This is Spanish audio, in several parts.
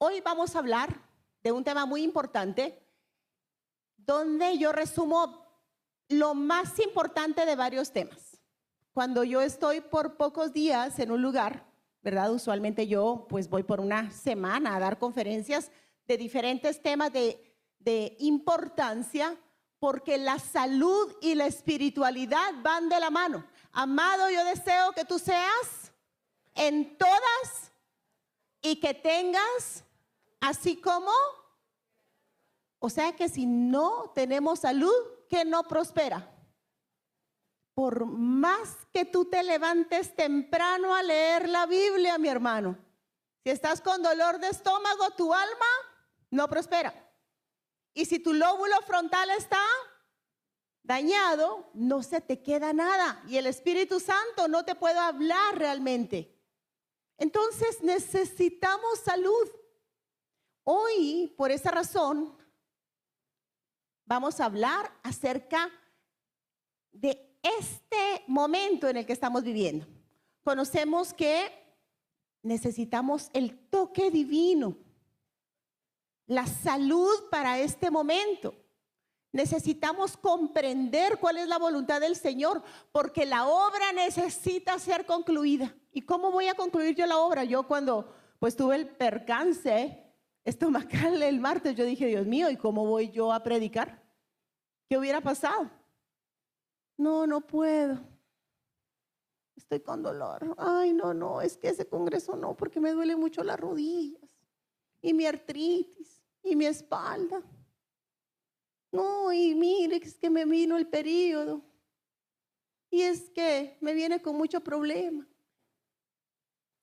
Hoy vamos a hablar de un tema muy importante donde yo resumo lo más importante de varios temas. Cuando yo estoy por pocos días en un lugar, ¿verdad? Usualmente yo pues voy por una semana a dar conferencias de diferentes temas de importancia, porque la salud y la espiritualidad van de la mano. Amado, yo deseo que tú seas en todas y que tengas así como, o sea que si no tenemos salud, que no prospera. Por más que tú te levantes temprano a leer la Biblia, mi hermano, si estás con dolor de estómago, tu alma no prospera. Y si tu lóbulo frontal está dañado, no se te queda nada. Y el Espíritu Santo no te puede hablar realmente. Entonces necesitamos salud. Hoy, por esa razón, vamos a hablar acerca de este momento en el que estamos viviendo. Conocemos que necesitamos el toque divino, la salud para este momento. Necesitamos comprender cuál es la voluntad del Señor, porque la obra necesita ser concluida. ¿Y cómo voy a concluir yo la obra? Yo cuando pues tuve el percance estomacal el martes, yo dije, Dios mío, ¿y cómo voy yo a predicar? ¿Qué hubiera pasado? No puedo. Estoy con dolor. Ay, no, es que ese congreso no, porque me duele mucho las rodillas y mi artritis y mi espalda. No, y mire, es que me vino el periodo y es que me viene con mucho problema.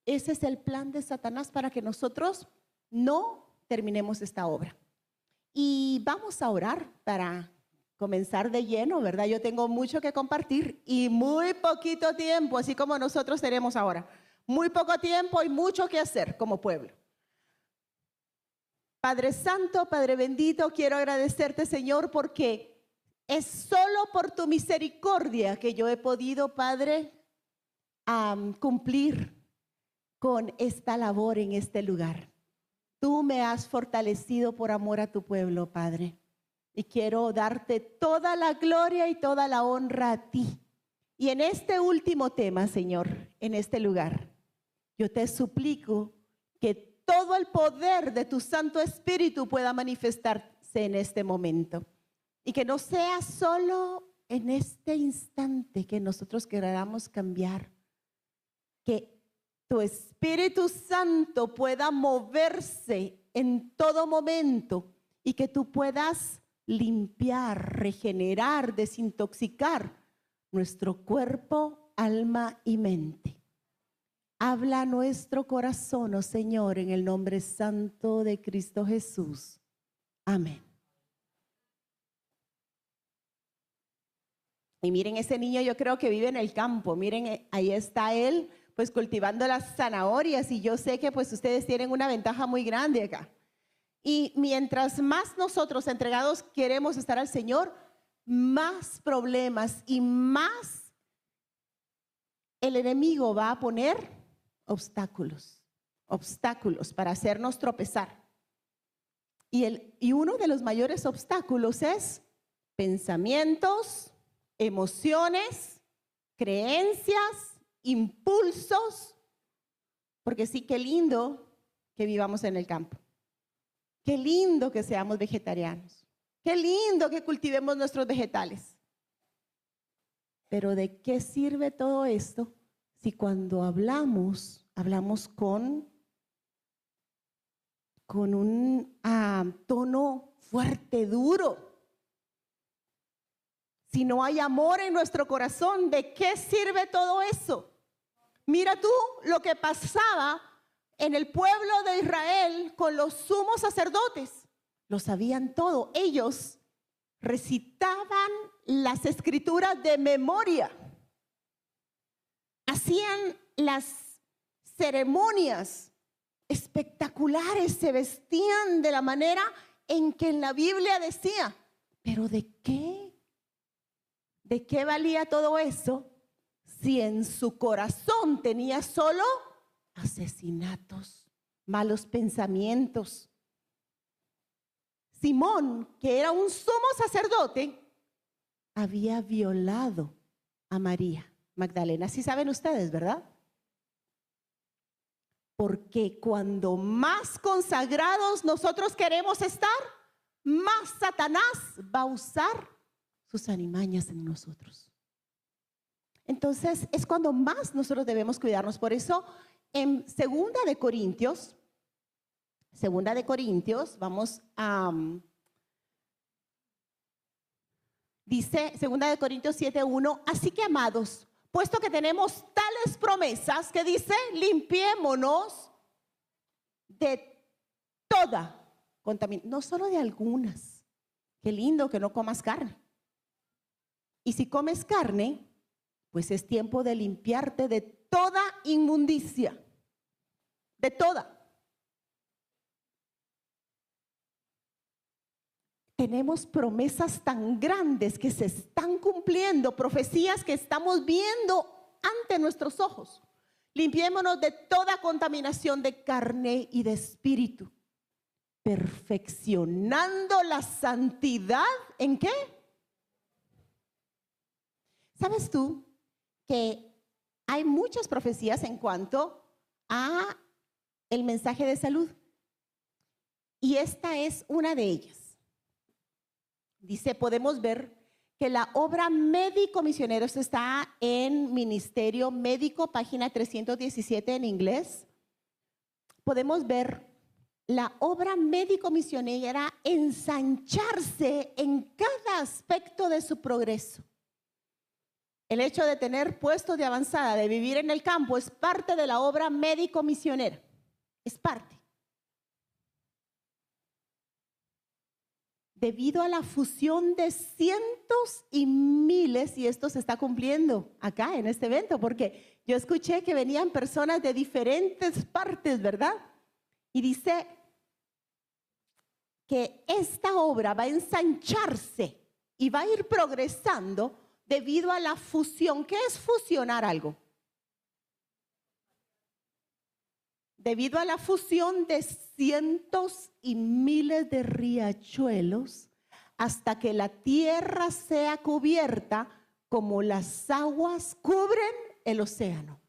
Ese es el plan de Satanás para que nosotros no terminemos esta obra. Y vamos a orar para comenzar de lleno, ¿verdad? Yo tengo mucho que compartir y muy poquito tiempo, así como nosotros tenemos ahora. Muy poco tiempo y mucho que hacer como pueblo. Padre Santo, Padre bendito, quiero agradecerte, Señor, porque es solo por tu misericordia que yo he podido, Padre, cumplir con esta labor en este lugar. Tú me has fortalecido por amor a tu pueblo, Padre. Y quiero darte toda la gloria y toda la honra a ti. Y en este último tema, Señor, en este lugar, yo te suplico que todo el poder de tu Santo Espíritu pueda manifestarse en este momento. Y que no sea solo en este instante que nosotros queramos cambiar. Que tu Espíritu Santo pueda moverse en todo momento y que tú puedas limpiar, regenerar, desintoxicar nuestro cuerpo, alma y mente. Habla nuestro corazón, oh Señor, en el nombre santo de Cristo Jesús. Amén. Y miren, ese niño yo creo que vive en el campo. Miren, ahí está él, pues cultivando las zanahorias. Y yo sé que pues ustedes tienen una ventaja muy grande acá. Y mientras más nosotros entregados queremos estar al Señor, más problemas y más el enemigo va a poner obstáculos para hacernos tropezar. Y uno de los mayores obstáculos es pensamientos, emociones, creencias, impulsos, porque sí, qué lindo que vivamos en el campo. Qué lindo que seamos vegetarianos. Qué lindo que cultivemos nuestros vegetales. Pero ¿de qué sirve todo esto si cuando hablamos con un tono fuerte, duro? Si no hay amor en nuestro corazón, ¿de qué sirve todo eso? Mira tú lo que pasaba en el pueblo de Israel con los sumos sacerdotes. Lo sabían todo. Ellos recitaban las escrituras de memoria. Hacían las ceremonias espectaculares, se vestían de la manera en que en la Biblia decía. ¿Pero de qué? ¿De qué valía todo eso si en su corazón tenía solo asesinatos, malos pensamientos. Simón, que era un sumo sacerdote, había violado a María Magdalena. Así saben ustedes, ¿verdad? Porque cuando más consagrados nosotros queremos estar, más Satanás va a usar sus alimañas en nosotros. Entonces es cuando más nosotros debemos cuidarnos. Por eso en Segunda de Corintios, vamos a dice Segunda de Corintios 7:1, así que amados, puesto que tenemos tales promesas, que dice, limpiémonos de toda contaminación, no solo de algunas. Qué lindo que no comas carne. Y si comes carne, pues es tiempo de limpiarte de toda inmundicia, de toda. Tenemos promesas tan grandes que se están cumpliendo, profecías que estamos viendo ante nuestros ojos. Limpiémonos de toda contaminación de carne y de espíritu, perfeccionando la santidad. ¿En qué? ¿Sabes tú que hay muchas profecías en cuanto a el mensaje de salud? Y esta es una de ellas. Dice, podemos ver que la obra médico misionero, esto está en Ministerio Médico, página 317 en inglés. Podemos ver la obra médico misionera ensancharse en cada aspecto de su progreso. El hecho de tener puestos de avanzada, de vivir en el campo, es parte de la obra médico misionera. Es parte. Debido a la fusión de cientos y miles, y esto se está cumpliendo acá en este evento, porque yo escuché que venían personas de diferentes partes, ¿verdad? Y dice que esta obra va a ensancharse y va a ir progresando debido a la fusión. ¿Qué es fusionar algo? Debido a la fusión de cientos y miles de riachuelos, hasta que la tierra sea cubierta como las aguas cubren el océano.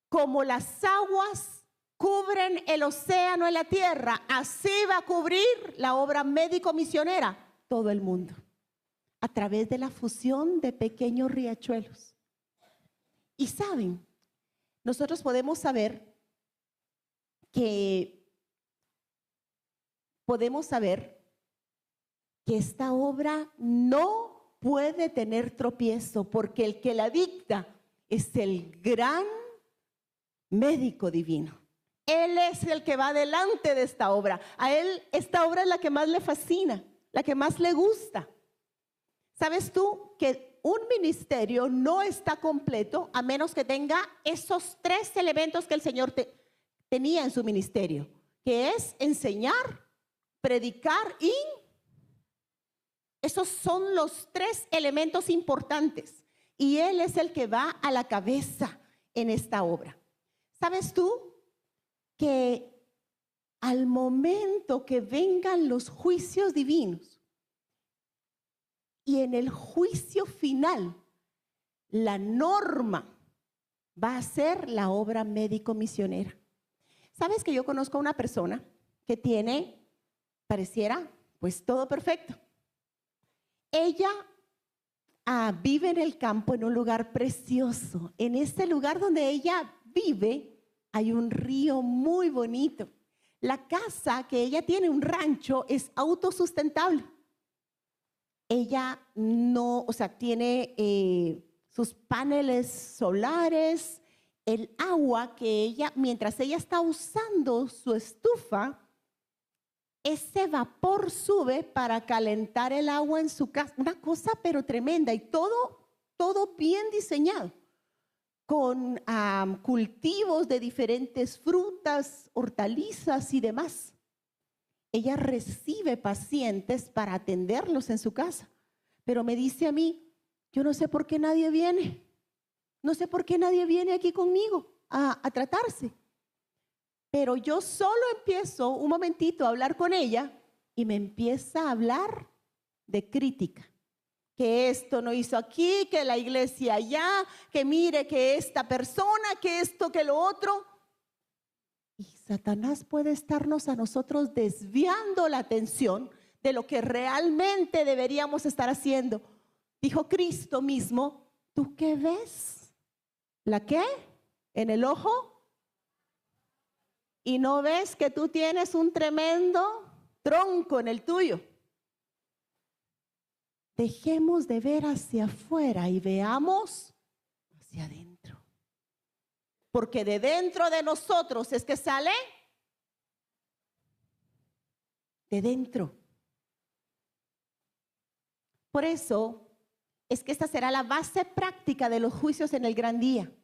Como las aguas cubren el océano en la tierra, así va a cubrir la obra médico misionera todo el mundo, a través de la fusión de pequeños riachuelos. Y saben, nosotros podemos saber que esta obra no puede tener tropiezo, porque el que la dicta es el gran médico divino. Él es el que va delante de esta obra. A él esta obra es la que más le fascina, la que más le gusta. ¿Sabes tú que un ministerio no está completo a menos que tenga esos tres elementos que el Señor tenía en su ministerio? Que es enseñar, predicar y... Esos son los tres elementos importantes. Y Él es el que va a la cabeza en esta obra. ¿Sabes tú que al momento que vengan los juicios divinos y en el juicio final, la norma va a ser la obra médico misionera? ¿Sabes que yo conozco a una persona que tiene, pareciera, pues todo perfecto? Ella vive en el campo, en un lugar precioso. En este lugar donde ella vive hay un río muy bonito. La casa que ella tiene, un rancho, es autosustentable. Ella no, tiene sus paneles solares, el agua que ella, mientras ella está usando su estufa, ese vapor sube para calentar el agua en su casa. Una cosa pero tremenda, y todo bien diseñado, con cultivos de diferentes frutas, hortalizas y demás. Ella recibe pacientes para atenderlos en su casa, pero me dice a mí, yo no sé por qué nadie viene. No sé por qué nadie viene aquí conmigo a tratarse. Pero yo solo empiezo un momentito a hablar con ella y me empieza a hablar de crítica. Que esto no hizo aquí, que la iglesia allá, que mire que esta persona, que esto, que lo otro. Y Satanás puede estarnos a nosotros desviando la atención de lo que realmente deberíamos estar haciendo. Dijo Cristo mismo, ¿tú qué ves? ¿La qué? ¿En el ojo? Y no ves que tú tienes un tremendo tronco en el tuyo. Dejemos de ver hacia afuera y veamos hacia adentro. Porque de dentro de nosotros es que sale de dentro. Por eso es que esta será la base práctica de los juicios en el gran día.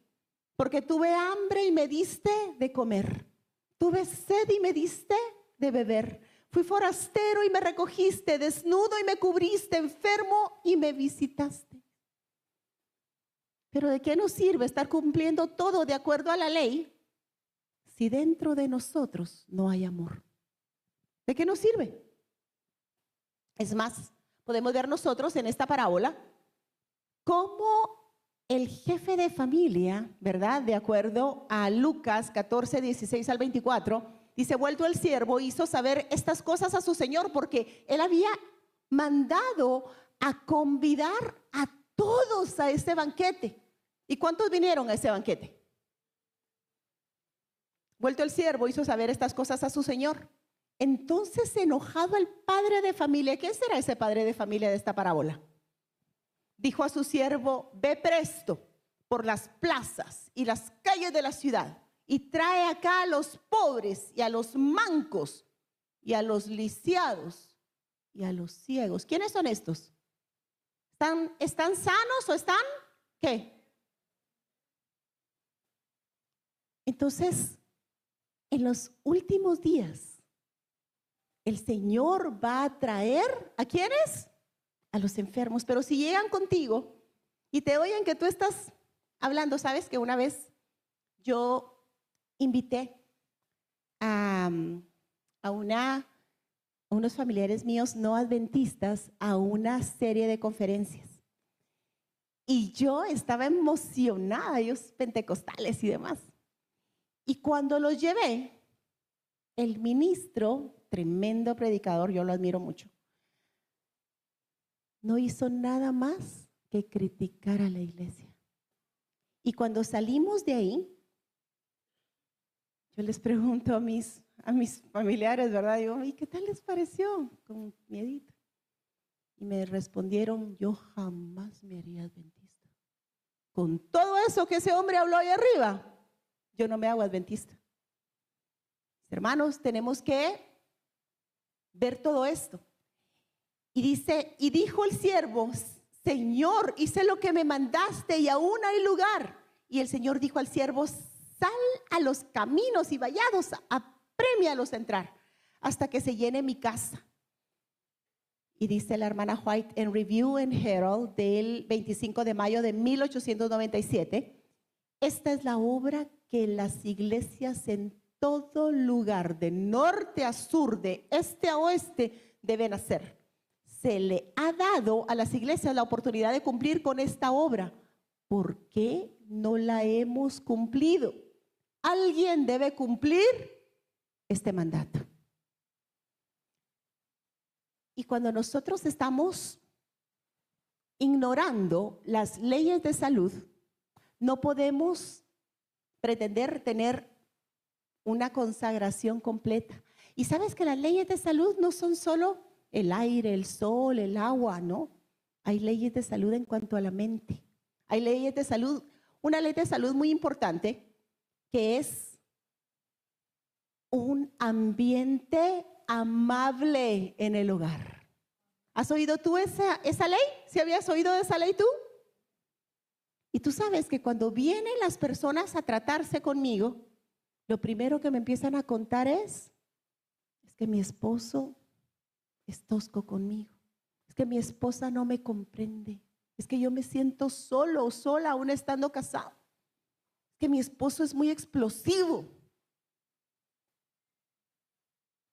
Porque tuve hambre y me diste de comer. Tuve sed y me diste de beber. Fui forastero y me recogiste, desnudo y me cubriste, enfermo y me visitaste. Pero ¿de qué nos sirve estar cumpliendo todo de acuerdo a la ley si dentro de nosotros no hay amor? ¿De qué nos sirve? Es más, podemos ver nosotros en esta parábola cómo el jefe de familia, ¿verdad? De acuerdo a Lucas 14, 16 al 24, dice, vuelto el siervo, hizo saber estas cosas a su señor porque él había mandado a convidar a todos a ese banquete. ¿Y cuántos vinieron a ese banquete? Vuelto el siervo, hizo saber estas cosas a su señor. Entonces, enojado el padre de familia, ¿quién será ese padre de familia de esta parábola? Dijo a su siervo, ve presto por las plazas y las calles de la ciudad y trae acá a los pobres y a los mancos y a los lisiados y a los ciegos. ¿Quiénes son estos? ¿Están sanos o están qué? Entonces, en los últimos días, el Señor va a traer, ¿a quiénes? A los enfermos. Pero si llegan contigo y te oyen que tú estás hablando, ¿sabes? Que una vez yo invité a unos familiares míos no adventistas a una serie de conferencias. Y yo estaba emocionada, ellos pentecostales y demás. Y cuando los llevé, el ministro, tremendo predicador, yo lo admiro mucho, no hizo nada más que criticar a la iglesia. Y cuando salimos de ahí, yo les pregunto a mis familiares, ¿verdad? Digo, ¿y qué tal les pareció? Con miedito. Y me respondieron, yo jamás me haría adventista. Con todo eso que ese hombre habló ahí arriba, yo no me hago adventista. Hermanos, tenemos que ver todo esto. Y dice, y dijo el siervo, Señor, hice lo que me mandaste y aún hay lugar. Y el Señor dijo al siervo, sal a los caminos y vallados, aprémialos a entrar hasta que se llene mi casa. Y dice la hermana White en Review and Herald del 25 de mayo de 1897, esta es la obra que las iglesias en todo lugar, de norte a sur, de este a oeste, deben hacer. Se le ha dado a las iglesias la oportunidad de cumplir con esta obra. ¿Por qué no la hemos cumplido? Alguien debe cumplir este mandato. Y cuando nosotros estamos ignorando las leyes de salud, no podemos pretender tener una consagración completa. Y sabes que las leyes de salud no son solo el aire, el sol, el agua, no. Hay leyes de salud en cuanto a la mente. Hay leyes de salud, una ley de salud muy importante que es un ambiente amable en el hogar. ¿Has oído tú esa ley? ¿Sí habías oído de esa ley tú? Y tú sabes que cuando vienen las personas a tratarse conmigo, lo primero que me empiezan a contar es que mi esposo es tosco conmigo, es que mi esposa no me comprende, es que yo me siento solo o sola aún estando casado, es que mi esposo es muy explosivo.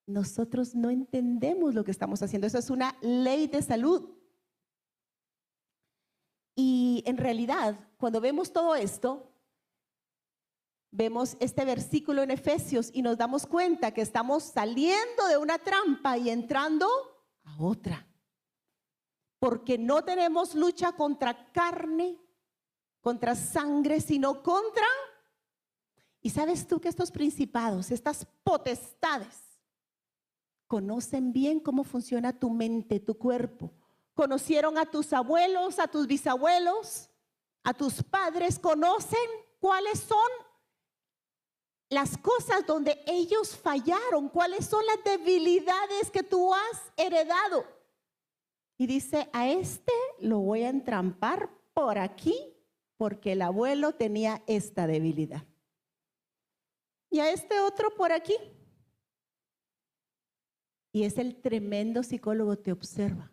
nosotros no entendemos lo que estamos haciendo. Eso es una ley de salud. Y en realidad, cuando vemos todo esto, vemos este versículo en Efesios y nos damos cuenta que estamos saliendo de una trampa y entrando a otra. Porque no tenemos lucha contra carne, contra sangre, sino contra... Y sabes tú que estos principados, estas potestades, conocen bien cómo funciona tu mente, tu cuerpo. Conocieron a tus abuelos, a tus bisabuelos, a tus padres. Conocen cuáles son las cosas donde ellos fallaron, cuáles son las debilidades que tú has heredado. Y dice, a este lo voy a entrampar por aquí porque el abuelo tenía esta debilidad. Y a este otro por aquí. Y es el tremendo psicólogo, te observa.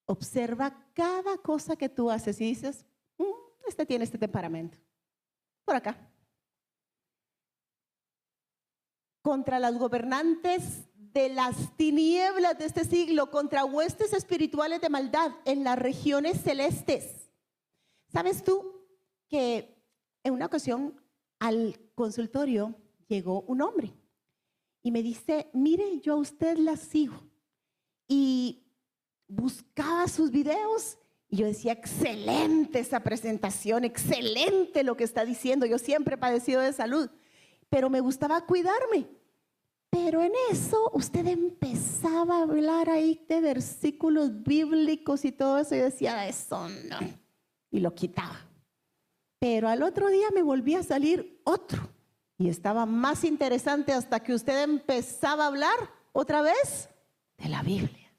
Observa cada cosa que tú haces y dices, este tiene este temperamento. Por acá. Contra las gobernantes de las tinieblas de este siglo, contra huestes espirituales de maldad en las regiones celestes. ¿Sabes tú que en una ocasión al consultorio llegó un hombre y me dice, mire, yo a usted la sigo, y buscaba sus videos y yo decía, excelente esa presentación, excelente lo que está diciendo, yo siempre he padecido de salud, pero me gustaba cuidarme. Pero en eso usted empezaba a hablar ahí de versículos bíblicos y todo eso, y decía, eso no, y lo quitaba. Pero al otro día me volvía a salir otro y estaba más interesante hasta que usted empezaba a hablar otra vez de la Biblia.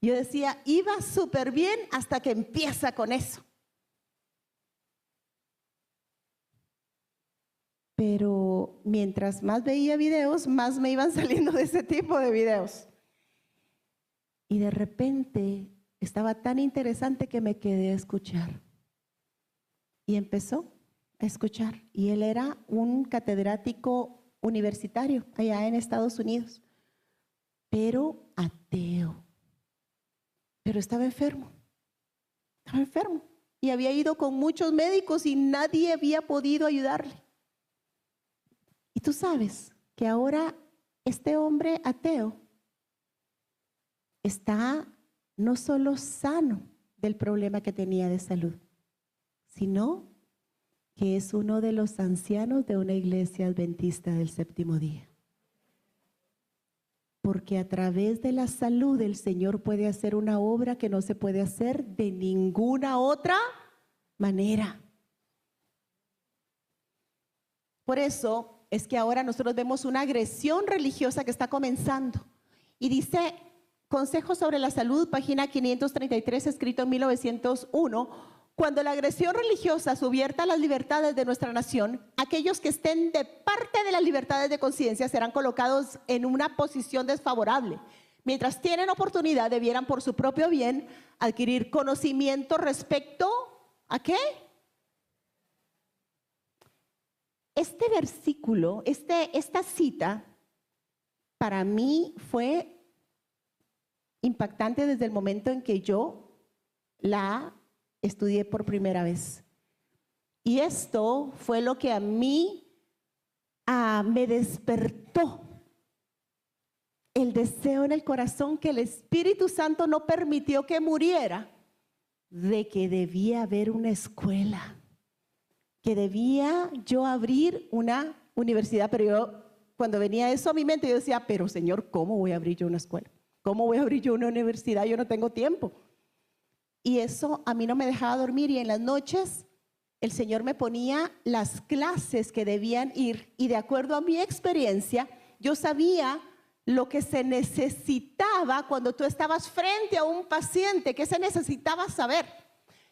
Yo decía, iba súper bien hasta que empieza con eso. Pero mientras más veía videos, más me iban saliendo de ese tipo de videos. Y de repente estaba tan interesante que me quedé a escuchar. Y empezó a escuchar. Y él era un catedrático universitario allá en Estados Unidos, pero ateo. Pero estaba enfermo. Estaba enfermo. Y había ido con muchos médicos y nadie había podido ayudarle. Y tú sabes que ahora este hombre ateo está no solo sano del problema que tenía de salud, sino que es uno de los ancianos de una iglesia adventista del séptimo día. Porque a través de la salud el Señor puede hacer una obra que no se puede hacer de ninguna otra manera. Por eso es que ahora nosotros vemos una agresión religiosa que está comenzando. Y dice, Consejo sobre la Salud, página 533, escrito en 1901, cuando la agresión religiosa subvierta las libertades de nuestra nación, aquellos que estén de parte de las libertades de conciencia serán colocados en una posición desfavorable. Mientras tienen oportunidad, debieran por su propio bien adquirir conocimiento respecto ¿a qué? Este versículo, esta cita, para mí fue impactante desde el momento en que yo la estudié por primera vez. Y esto fue lo que a mí me despertó el deseo en el corazón que el Espíritu Santo no permitió que muriera, de que debía haber una escuela, que debía yo abrir una universidad. Pero yo, cuando venía eso a mi mente, yo decía, pero Señor, ¿cómo voy a abrir yo una escuela? ¿Cómo voy a abrir yo una universidad? Yo no tengo tiempo. Y eso a mí no me dejaba dormir, y en las noches el Señor me ponía las clases que debían ir, y de acuerdo a mi experiencia, yo sabía lo que se necesitaba cuando tú estabas frente a un paciente, que se necesitaba saber.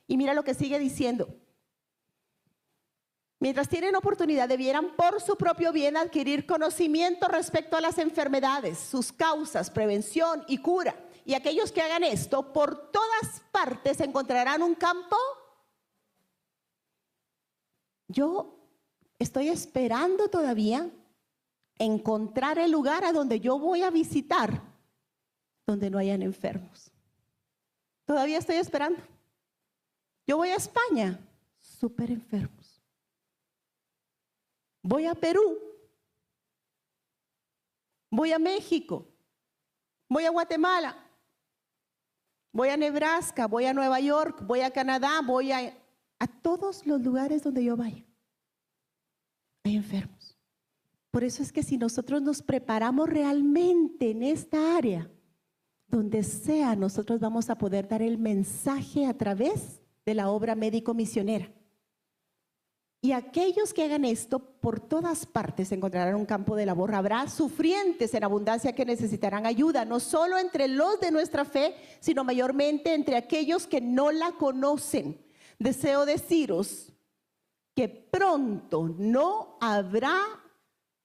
Y mira lo que sigue diciendo. Mientras tienen oportunidad, debieran por su propio bien adquirir conocimiento respecto a las enfermedades, sus causas, prevención y cura. Y aquellos que hagan esto, por todas partes encontrarán un campo. Yo estoy esperando todavía encontrar el lugar a donde yo voy a visitar, donde no hayan enfermos. Todavía estoy esperando. Yo voy a España, súper enfermos. Voy a Perú. Voy a México. Voy a Guatemala. Voy a Nebraska. Voy a Nueva York. Voy a Canadá. Voy a todos los lugares donde yo vaya. Hay enfermos. Por eso es que si nosotros nos preparamos realmente en esta área, donde sea, nosotros vamos a poder dar el mensaje a través de la obra médico-misionera. Y aquellos que hagan esto, por todas partes encontrarán un campo de labor. Habrá sufrientes en abundancia que necesitarán ayuda, no solo entre los de nuestra fe, sino mayormente entre aquellos que no la conocen. Deseo deciros que pronto no habrá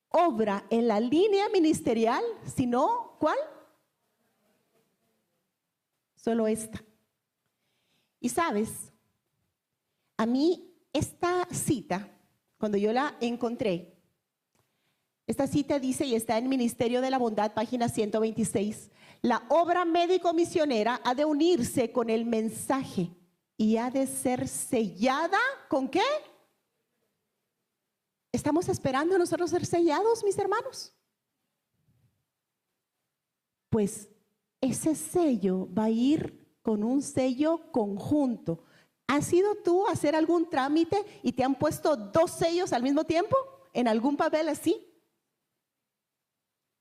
obra en la línea ministerial, sino, ¿cuál? Solo esta. Y sabes, a mí esta cita, cuando yo la encontré, esta cita dice, y está en Ministerio de la Bondad, página 126, la obra médico-misionera ha de unirse con el mensaje y ha de ser sellada, ¿con qué? ¿Estamos esperando nosotros ser sellados, mis hermanos? Pues ese sello va a ir con un sello conjunto. ¿Has ido tú a hacer algún trámite y te han puesto 2 sellos al mismo tiempo en algún papel así?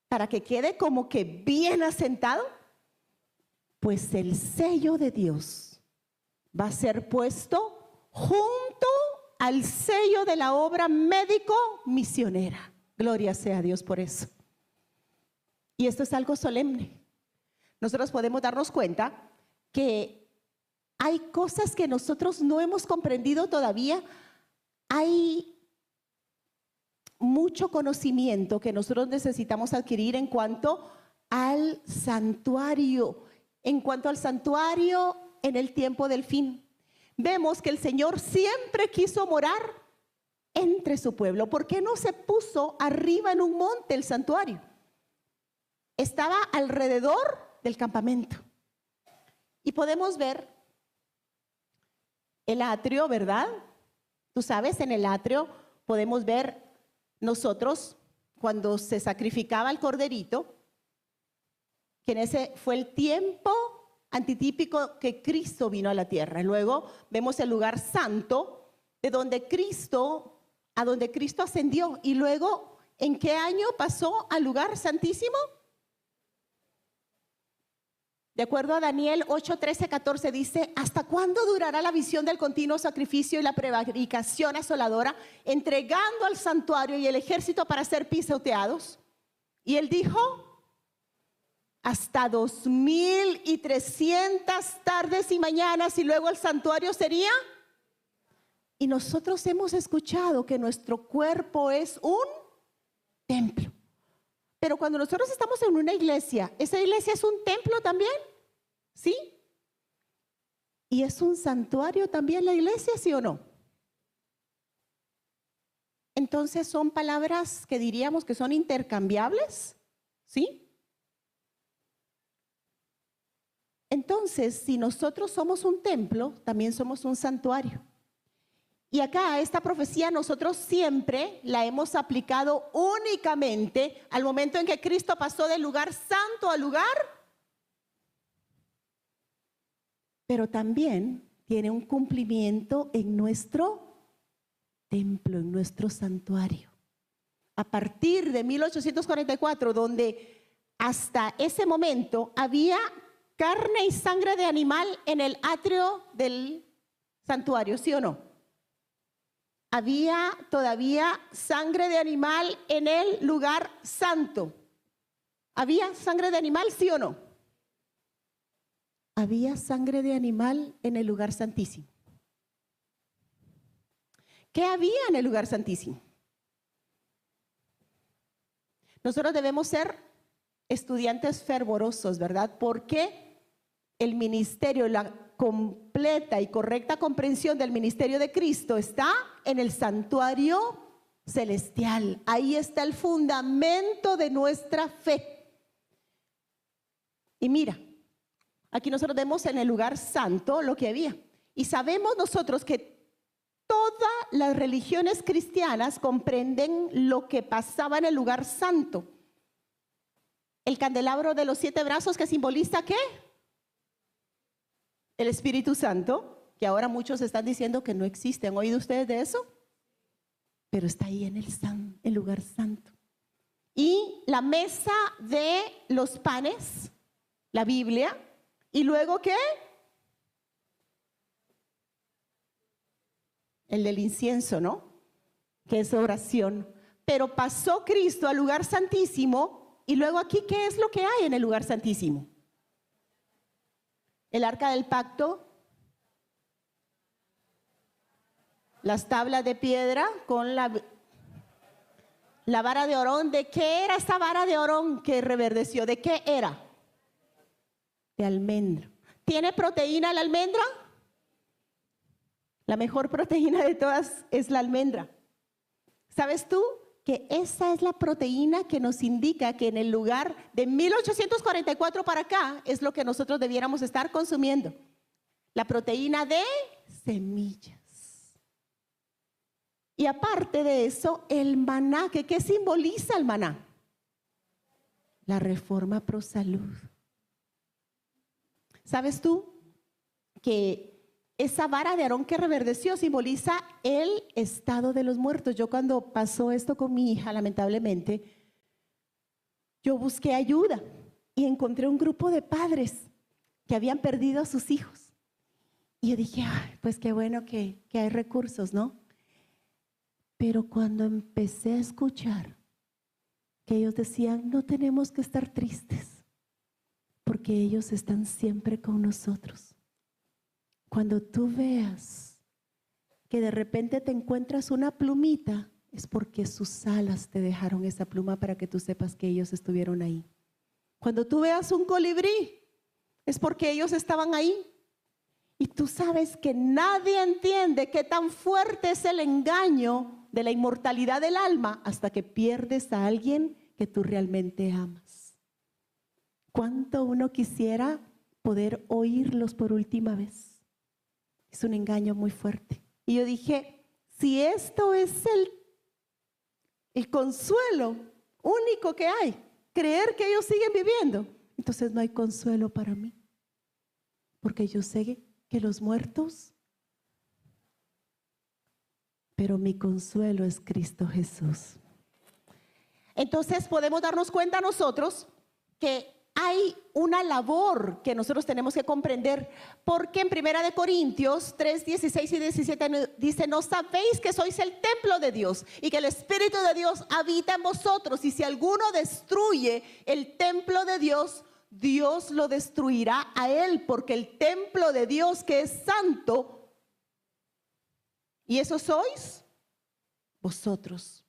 Para que quede como que bien asentado. Pues el sello de Dios va a ser puesto junto al sello de la obra médico-misionera. Gloria sea a Dios por eso. Y esto es algo solemne. Nosotros podemos darnos cuenta que hay cosas que nosotros no hemos comprendido todavía. Hay mucho conocimiento que nosotros necesitamos adquirir en cuanto al santuario. En cuanto al santuario en el tiempo del fin. Vemos que el Señor siempre quiso morar entre su pueblo. ¿Por qué no se puso arriba en un monte el santuario? Estaba alrededor del campamento. Y podemos ver el atrio, ¿verdad? Tú sabes, en el atrio podemos ver nosotros cuando se sacrificaba el corderito, que en ese fue el tiempo antitípico que Cristo vino a la tierra. Luego vemos el lugar santo a donde Cristo ascendió. Y luego, ¿en qué año pasó al lugar santísimo? De acuerdo a Daniel 8, 13, 14 dice, ¿hasta cuándo durará la visión del continuo sacrificio y la prevaricación asoladora, entregando al santuario y el ejército para ser pisoteados? Y él dijo, hasta 2300 tardes y mañanas, y luego el santuario sería. Y nosotros hemos escuchado que nuestro cuerpo es un templo. Pero cuando nosotros estamos en una iglesia, ¿esa iglesia es un templo también? ¿Sí? ¿Y es un santuario también la iglesia, sí o no? Entonces son palabras que diríamos que son intercambiables, ¿sí? Entonces, si nosotros somos un templo, también somos un santuario. Y acá esta profecía nosotros siempre la hemos aplicado únicamente al momento en que Cristo pasó del lugar santo al lugar. Pero también tiene un cumplimiento en nuestro templo, en nuestro santuario. A partir de 1844, donde hasta ese momento había carne y sangre de animal en el atrio del santuario, ¿sí o no? Había todavía sangre de animal en el lugar santo. ¿Había sangre de animal, sí o no? Había sangre de animal en el lugar santísimo. ¿Qué había en el lugar santísimo? Nosotros debemos ser estudiantes fervorosos, ¿verdad? Porque el ministerio, la completa y correcta comprensión del ministerio de Cristo está en el santuario celestial. Ahí está el fundamento de nuestra fe. Y mira, aquí nosotros vemos en el lugar santo lo que había. Y sabemos nosotros que todas las religiones cristianas comprenden lo que pasaba en el lugar santo. El candelabro de los 7 brazos, que simboliza ¿qué? El Espíritu Santo, que ahora muchos están diciendo que no existe. ¿Han oído ustedes de eso? Pero está ahí en el lugar santo. Y la mesa de los panes, la Biblia. ¿Y luego qué? El del incienso, ¿no? Que es oración. Pero pasó Cristo al lugar santísimo. Y luego aquí, ¿qué es lo que hay en el lugar santísimo? El arca del pacto, las tablas de piedra con la vara de Aarón. ¿De qué era esta vara de Aarón que reverdeció? ¿De qué era? De almendra. ¿Tiene proteína la almendra? La mejor proteína de todas es la almendra. ¿Sabes tú que esa es la proteína que nos indica que en el lugar de 1844 para acá es lo que nosotros debiéramos estar consumiendo? La proteína de semillas. Y aparte de eso, el maná, ¿qué simboliza el maná? La reforma pro salud. ¿Sabes tú que esa vara de Aarón que reverdeció simboliza el estado de los muertos? Yo cuando pasó esto con mi hija, lamentablemente, yo busqué ayuda y encontré un grupo de padres que habían perdido a sus hijos. Y yo dije, pues qué bueno que hay recursos, ¿no? Pero cuando empecé a escuchar que ellos decían, no tenemos que estar tristes, porque ellos están siempre con nosotros. Cuando tú veas que de repente te encuentras una plumita, es porque sus alas te dejaron esa pluma para que tú sepas que ellos estuvieron ahí. Cuando tú veas un colibrí, es porque ellos estaban ahí. Y tú sabes que nadie entiende qué tan fuerte es el engaño de la inmortalidad del alma hasta que pierdes a alguien que tú realmente amas. ¿Cuánto uno quisiera poder oírlos por última vez? Es un engaño muy fuerte. Y yo dije, si esto es el consuelo único que hay, creer que ellos siguen viviendo, entonces no hay consuelo para mí. Porque yo sé que los muertos, pero mi consuelo es Cristo Jesús. Entonces podemos darnos cuenta nosotros que hay una labor que nosotros tenemos que comprender, porque en 1 Corintios 3, 16 y 17 dice, ¿no sabéis que sois el templo de Dios y que el Espíritu de Dios habita en vosotros? Y si alguno destruye el templo de Dios, Dios lo destruirá a él, porque el templo de Dios que es santo, y eso sois vosotros.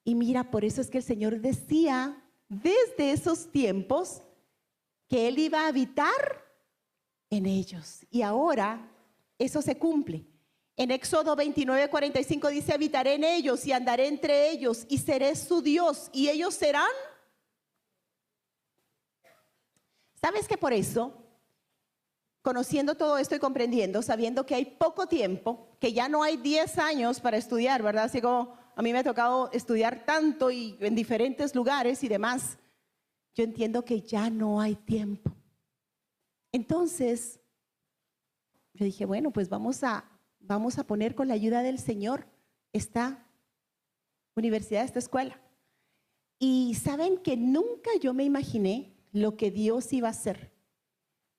Y mira, por eso es que el Señor decía desde esos tiempos que Él iba a habitar en ellos. Y ahora eso se cumple. En Éxodo 29:45 dice, habitaré en ellos y andaré entre ellos y seré su Dios y ellos serán. ¿Sabes que por eso, conociendo todo esto y comprendiendo, sabiendo que hay poco tiempo, que ya no hay 10 años para estudiar, ¿verdad? Así como a mí me ha tocado estudiar tanto y en diferentes lugares y demás, yo entiendo que ya no hay tiempo. Entonces, yo dije, bueno, pues vamos a poner con la ayuda del Señor esta universidad, esta escuela. Y saben que nunca yo me imaginé lo que Dios iba a hacer,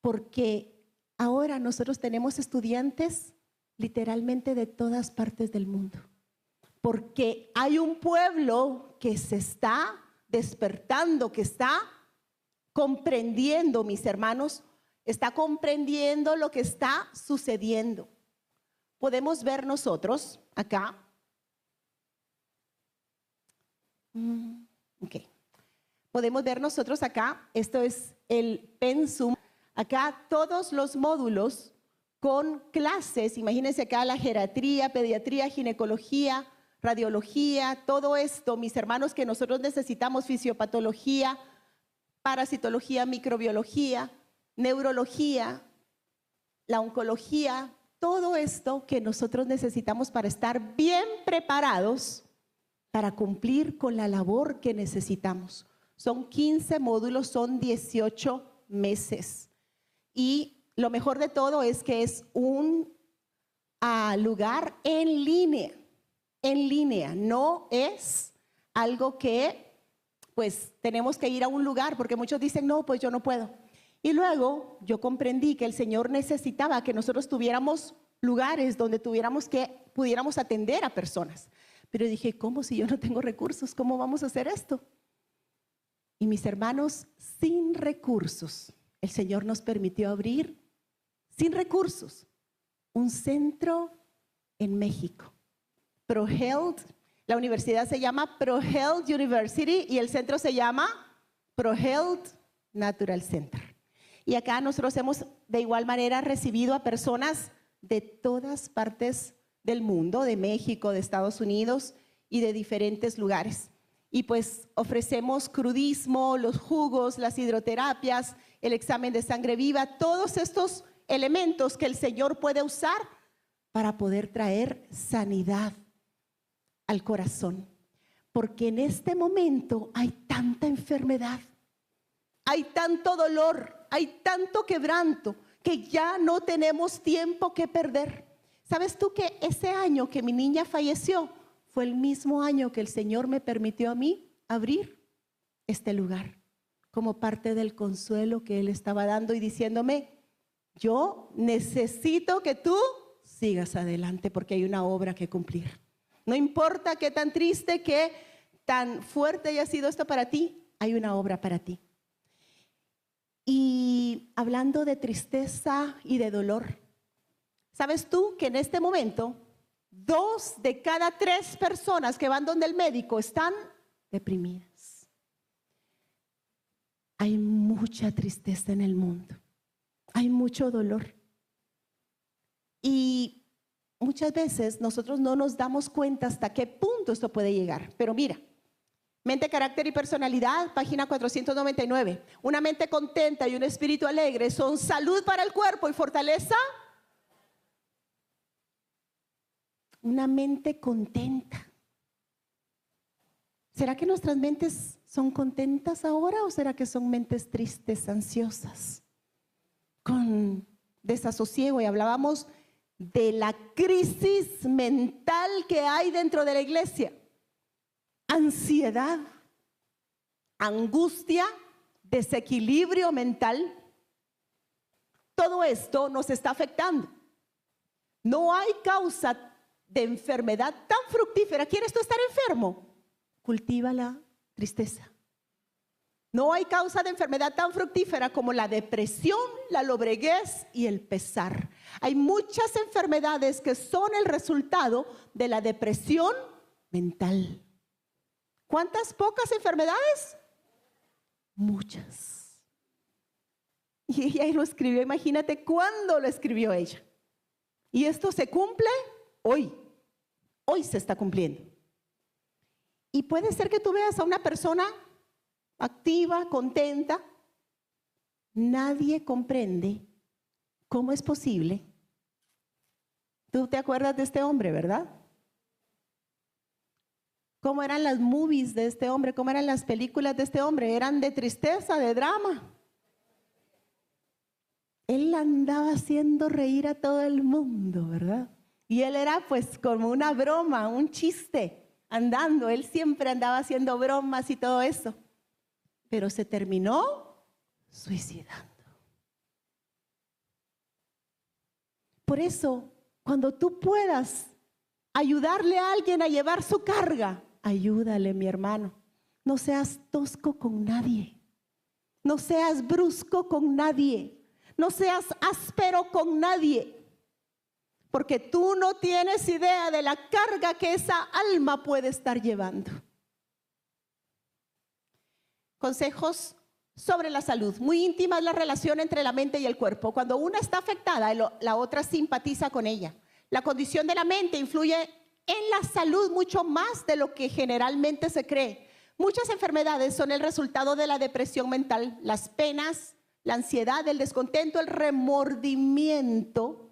porque ahora nosotros tenemos estudiantes literalmente de todas partes del mundo, porque hay un pueblo que se está despertando, que está comprendiendo, mis hermanos, está comprendiendo lo que está sucediendo. Podemos ver nosotros acá. Podemos ver nosotros acá, esto es el pensum, acá todos los módulos con clases, imagínense acá la geriatría, pediatría, ginecología, radiología, todo esto, mis hermanos, que nosotros necesitamos, fisiopatología, parasitología, microbiología, neurología, la oncología, todo esto que nosotros necesitamos para estar bien preparados para cumplir con la labor que necesitamos. Son 15 módulos, son 18 meses. Y lo mejor de todo es que es un lugar en línea, no es algo que pues tenemos que ir a un lugar, porque muchos dicen, no, pues yo no puedo. Y luego yo comprendí que el Señor necesitaba que nosotros tuviéramos lugares donde pudiéramos atender a personas. Pero dije, ¿cómo si yo no tengo recursos? ¿Cómo vamos a hacer esto? Y mis hermanos, sin recursos, el Señor nos permitió abrir, sin recursos, un centro en México. ProHealth, la universidad se llama ProHealth University y el centro se llama ProHealth Natural Center. Y acá nosotros hemos de igual manera recibido a personas de todas partes del mundo, de México, de Estados Unidos y de diferentes lugares. Y pues ofrecemos crudismo, los jugos, las hidroterapias, el examen de sangre viva, todos estos elementos que el Señor puede usar para poder traer sanidad al corazón. Porque en este momento hay tanta enfermedad, hay tanto dolor, hay tanto quebranto, que ya no tenemos tiempo que perder. ¿Sabes tú que ese año que mi niña falleció fue el mismo año que el Señor me permitió a mí abrir este lugar como parte del consuelo que Él estaba dando y diciéndome, yo necesito que tú sigas adelante porque hay una obra que cumplir. No importa qué tan triste, qué tan fuerte haya sido esto para ti, hay una obra para ti. Y hablando de tristeza y de dolor, ¿sabes tú que en este momento 2 de cada 3 personas que van donde el médico están deprimidas? Hay mucha tristeza en el mundo, hay mucho dolor. Y muchas veces nosotros no nos damos cuenta hasta qué punto esto puede llegar. Pero mira, Mente, Carácter y Personalidad, página 499. Una mente contenta y un espíritu alegre son salud para el cuerpo y fortaleza. Una mente contenta. ¿Será que nuestras mentes son contentas ahora o será que son mentes tristes, ansiosas, con desasosiego? Y hablábamos de la crisis mental que hay dentro de la iglesia. Ansiedad, angustia, desequilibrio mental. Todo esto nos está afectando. No hay causa de enfermedad tan fructífera. ¿Quieres tú estar enfermo? Cultiva la tristeza. No hay causa de enfermedad tan fructífera como la depresión, la lobreguez y el pesar. Hay muchas enfermedades que son el resultado de la depresión mental. ¿Cuántas pocas enfermedades? Muchas. Y ella lo escribió, imagínate cuándo lo escribió ella. Y esto se cumple hoy. Hoy se está cumpliendo. Y puede ser que tú veas a una persona activa, contenta. Nadie comprende cómo es posible. Tú te acuerdas de este hombre, ¿verdad? ¿Cómo eran las movies de este hombre? ¿Cómo eran las películas de este hombre? Eran de tristeza, de drama. Él andaba haciendo reír a todo el mundo, ¿verdad? Y él era pues como una broma, un chiste, andando. Él siempre andaba haciendo bromas y todo eso. Pero se terminó suicidando. Por eso, cuando tú puedas ayudarle a alguien a llevar su carga, ayúdale, mi hermano. No seas tosco con nadie. No seas brusco con nadie. No seas áspero con nadie. Porque tú no tienes idea de la carga que esa alma puede estar llevando. Consejos sobre la salud. Muy íntima es la relación entre la mente y el cuerpo. Cuando una está afectada, la otra simpatiza con ella. La condición de la mente influye en la salud mucho más de lo que generalmente se cree. Muchas enfermedades son el resultado de la depresión mental, las penas, la ansiedad, el descontento, el remordimiento,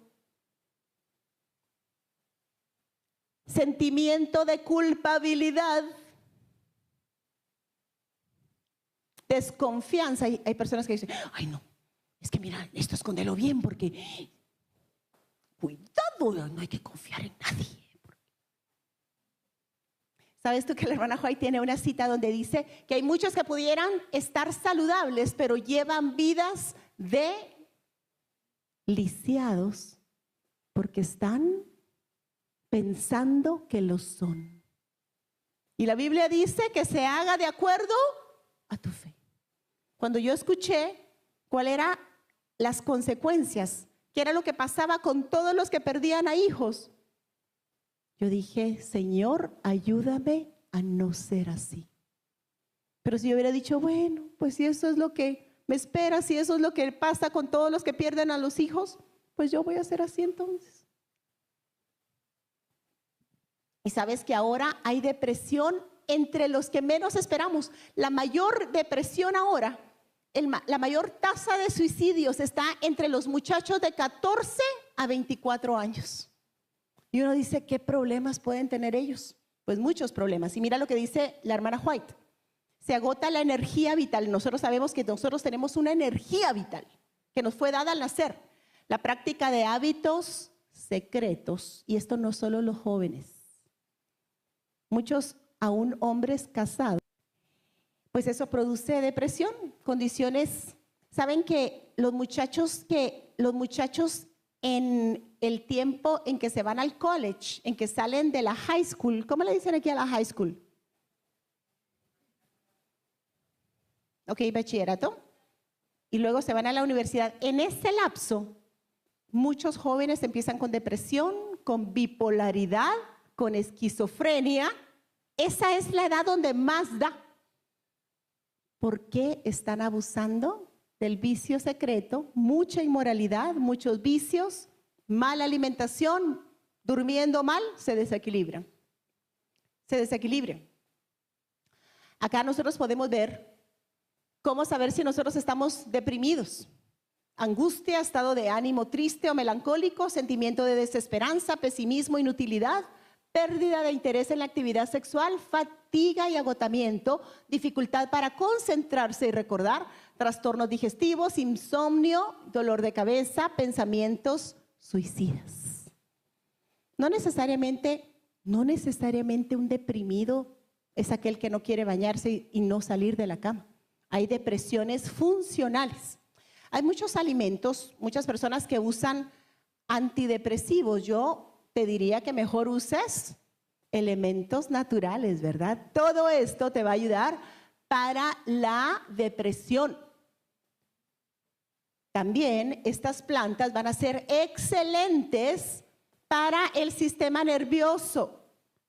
sentimiento de culpabilidad, desconfianza. Hay personas que dicen, ay no, es que mira, esto escóndelo bien porque cuidado, no hay que confiar en nadie. ¿Sabes tú que la hermana White tiene una cita donde dice que hay muchos que pudieran estar saludables, pero llevan vidas de lisiados porque están pensando que lo son? Y la Biblia dice que se haga de acuerdo a tu fe. Cuando yo escuché cuáles eran las consecuencias, qué era lo que pasaba con todos los que perdían a hijos, yo dije, Señor, ayúdame a no ser así. Pero si yo hubiera dicho, bueno, pues si eso es lo que me espera, si eso es lo que pasa con todos los que pierden a los hijos, pues yo voy a ser así entonces. Y sabes que ahora hay depresión entre los que menos esperamos. La mayor depresión ahora, la mayor tasa de suicidios está entre los muchachos de 14 a 24 años. Y uno dice, ¿qué problemas pueden tener ellos? Pues muchos problemas. Y mira lo que dice la hermana White. Se agota la energía vital. Nosotros sabemos que nosotros tenemos una energía vital que nos fue dada al nacer. La práctica de hábitos secretos, y esto no solo los jóvenes, muchos aún hombres casados, pues eso produce depresión, condiciones. Saben que los muchachos en el tiempo en que se van al college, en que salen de la high school, ¿cómo le dicen aquí a la high school? Ok, bachillerato. Y luego se van a la universidad. En ese lapso, muchos jóvenes empiezan con depresión, con bipolaridad, con esquizofrenia. Esa es la edad donde más da. ¿Por qué están abusando del vicio secreto? Mucha inmoralidad, muchos vicios, mala alimentación, durmiendo mal, se desequilibran. Acá nosotros podemos ver cómo saber si nosotros estamos deprimidos. Angustia, estado de ánimo triste o melancólico, sentimiento de desesperanza, pesimismo, inutilidad, pérdida de interés en la actividad sexual, fatiga y agotamiento, dificultad para concentrarse y recordar, trastornos digestivos, insomnio, dolor de cabeza, pensamientos suicidas. No necesariamente un deprimido es aquel que no quiere bañarse y no salir de la cama. Hay depresiones funcionales. Hay muchos alimentos, muchas personas que usan antidepresivos. Yo te diría que mejor uses elementos naturales, ¿verdad? Todo esto te va a ayudar para la depresión. También estas plantas van a ser excelentes para el sistema nervioso,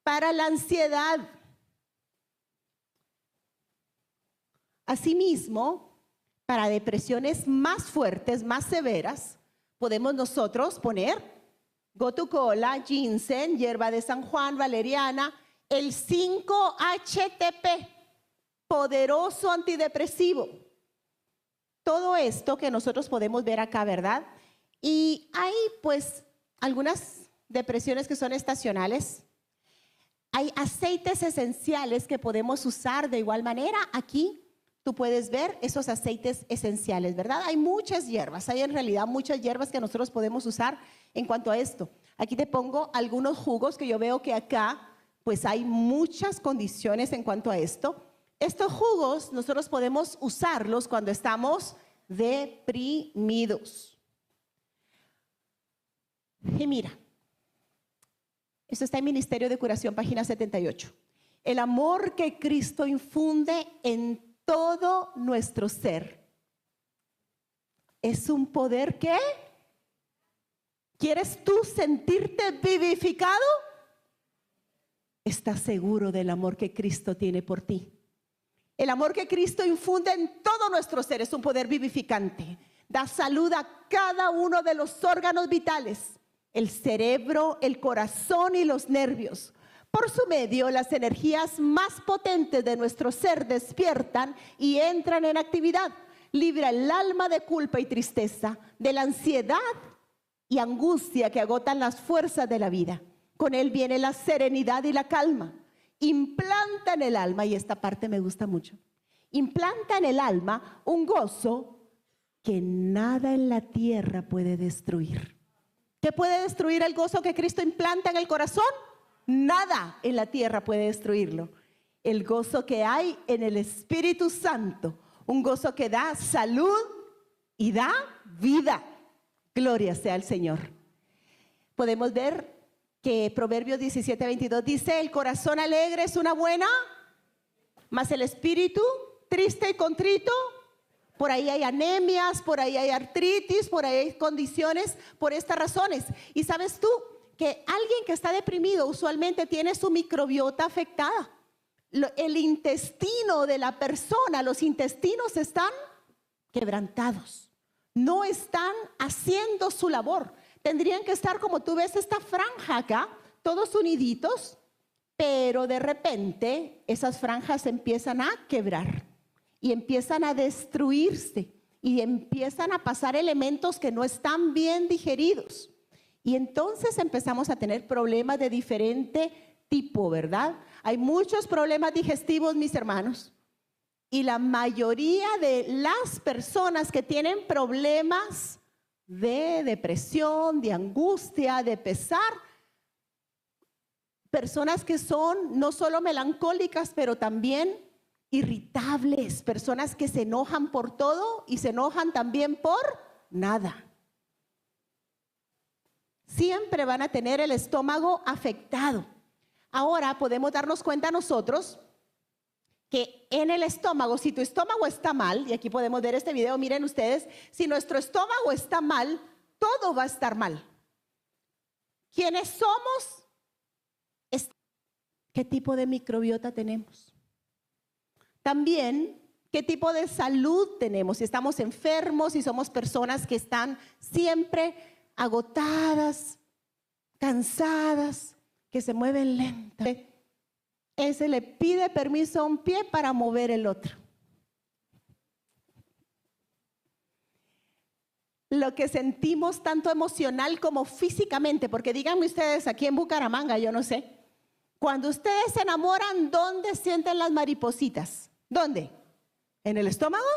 para la ansiedad. Asimismo, para depresiones más fuertes, más severas, podemos nosotros poner gotu-kola, ginseng, hierba de San Juan, valeriana, el 5-HTP, poderoso antidepresivo. Todo esto que nosotros podemos ver acá, ¿verdad? Y hay pues algunas depresiones que son estacionales. Hay aceites esenciales que podemos usar de igual manera. Aquí tú puedes ver esos aceites esenciales, ¿verdad? Hay muchas hierbas, hay en realidad muchas hierbas que nosotros podemos usar en cuanto a esto. Aquí te pongo algunos jugos que yo veo que acá pues hay muchas condiciones en cuanto a esto. Estos jugos nosotros podemos usarlos cuando estamos deprimidos. Y mira, esto está en Ministerio de Curación, página 78. El amor que Cristo infunde en todo nuestro ser es un poder que ¿quieres tú sentirte vivificado? ¿Estás seguro del amor que Cristo tiene por ti? El amor que Cristo infunde en todo nuestro ser es un poder vivificante. Da salud a cada uno de los órganos vitales. el cerebro, el corazón y los nervios. Por su medio, las energías más potentes de nuestro ser despiertan y entran en actividad. Libra el alma de culpa y tristeza, de la ansiedad y angustia que agotan las fuerzas de la vida. Con él viene la serenidad y la calma. Implanta en el alma, y esta parte me gusta mucho, implanta en el alma un gozo que nada en la tierra puede destruir. ¿Qué puede destruir el gozo que Cristo implanta en el corazón? Nada en la tierra puede destruirlo. El gozo que hay en el Espíritu Santo, un gozo que da salud y da vida. Gloria sea al Señor. Podemos ver que Proverbios 17:22 dice: el corazón alegre es una buena, mas el espíritu triste y contrito, por ahí hay anemias, por ahí hay artritis, por ahí hay condiciones por estas razones. Y sabes tú que alguien que está deprimido usualmente tiene su microbiota afectada. El intestino de la persona, los intestinos están quebrantados, no están haciendo su labor. Tendrían que estar, como tú ves esta franja acá, todos uniditos, pero de repente esas franjas empiezan a quebrar y empiezan a destruirse y empiezan a pasar elementos que no están bien digeridos. Y entonces empezamos a tener problemas de diferente tipo, ¿verdad? Hay muchos problemas digestivos, mis hermanos. Y la mayoría de las personas que tienen problemas de depresión, de angustia, de pesar, personas que son no solo melancólicas, pero también irritables, personas que se enojan por todo y se enojan también por nada. Siempre van a tener el estómago afectado. Ahora podemos darnos cuenta nosotros que en el estómago, si tu estómago está mal, y aquí podemos ver este video, miren ustedes, si nuestro estómago está mal, todo va a estar mal. ¿Quiénes somos? ¿Qué tipo de microbiota tenemos? También, ¿qué tipo de salud tenemos? Si estamos enfermos, si somos personas que están siempre agotadas, cansadas, que se mueven lentamente. Ese le pide permiso a un pie para mover el otro. Lo que sentimos tanto emocional como físicamente, porque díganme ustedes aquí en Bucaramanga, yo no sé, cuando ustedes se enamoran, ¿dónde sienten las maripositas? ¿Dónde? ¿En el estómago?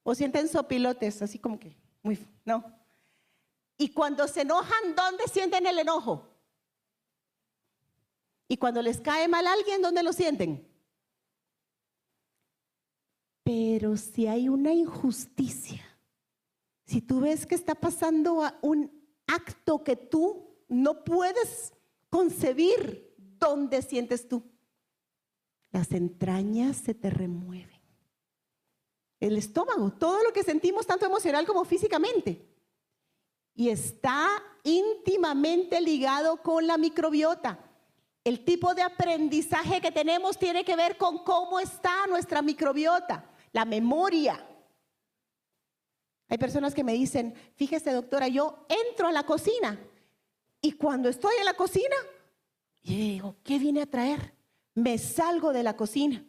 ¿O sienten sopilotes? Así como que, no. Y cuando se enojan, ¿dónde sienten el enojo? Y cuando les cae mal a alguien, ¿dónde lo sienten? Pero si hay una injusticia, si tú ves que está pasando un acto que tú no puedes concebir, ¿dónde sientes tú? Las entrañas se te remueven. El estómago, todo lo que sentimos, tanto emocional como físicamente. Y está íntimamente ligado con la microbiota. El tipo de aprendizaje que tenemos tiene que ver con cómo está nuestra microbiota, la memoria. Hay personas que me dicen, fíjese doctora, yo entro a la cocina y cuando estoy en la cocina, yo digo, ¿qué vine a traer? Me salgo de la cocina,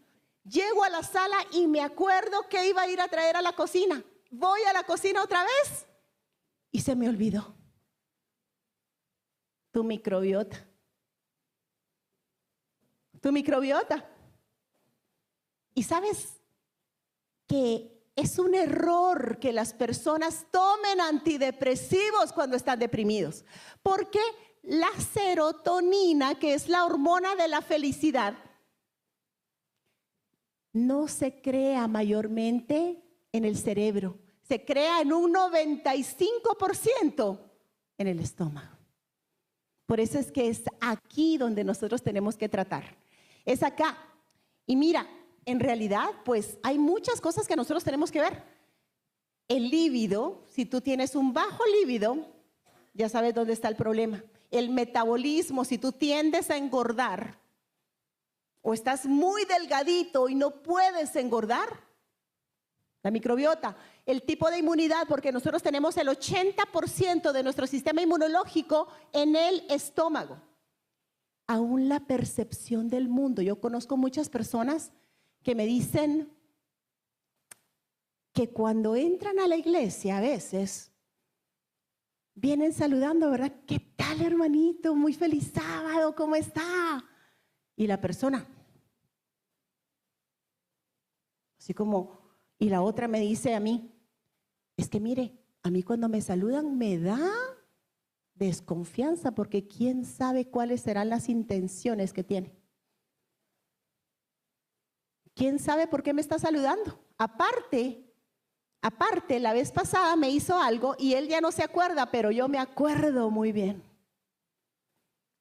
llego a la sala y me acuerdo que iba a ir a traer a la cocina. Voy a la cocina otra vez y se me olvidó. Tu microbiota. Tu microbiota. Y sabes que es un error que las personas tomen antidepresivos cuando están deprimidos, porque la serotonina, que es la hormona de la felicidad, no se crea mayormente en el cerebro, se crea en un 95% en el estómago. Por eso es que es aquí donde nosotros tenemos que tratar. Es acá. Y mira, en realidad, pues hay muchas cosas que nosotros tenemos que ver. El líbido, si tú tienes un bajo líbido, ya sabes dónde está el problema. El metabolismo, si tú tiendes a engordar o estás muy delgadito y no puedes engordar, la microbiota. el tipo de inmunidad, porque nosotros tenemos el 80% de nuestro sistema inmunológico en el estómago. Aún la percepción del mundo. Yo conozco muchas personas que me dicen que cuando entran a la iglesia a veces vienen saludando, ¿verdad? ¿Qué tal, hermanito? Muy feliz sábado, ¿cómo está? Y la persona, así como, y la otra me dice a mí, es que mire, a mí cuando me saludan me da desconfianza porque quién sabe cuáles serán las intenciones que tiene. ¿Quién sabe por qué me está saludando? Aparte, la vez pasada me hizo algo y él ya no se acuerda, pero yo me acuerdo muy bien.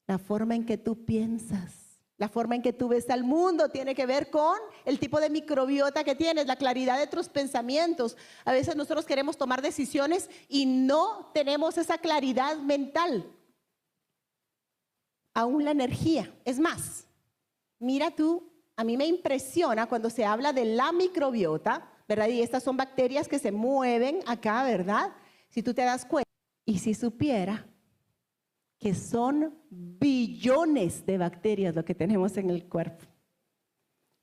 La forma en que tú piensas, la forma en que tú ves al mundo tiene que ver con el tipo de microbiota que tienes, la claridad de tus pensamientos. A veces nosotros queremos tomar decisiones y no tenemos esa claridad mental. Aún la energía. Es más, mira tú, a mí me impresiona cuando se habla de la microbiota, ¿verdad? Y estas son bacterias que se mueven acá, ¿verdad? Si tú te das cuenta, y si supiera que son billones de bacterias lo que tenemos en el cuerpo.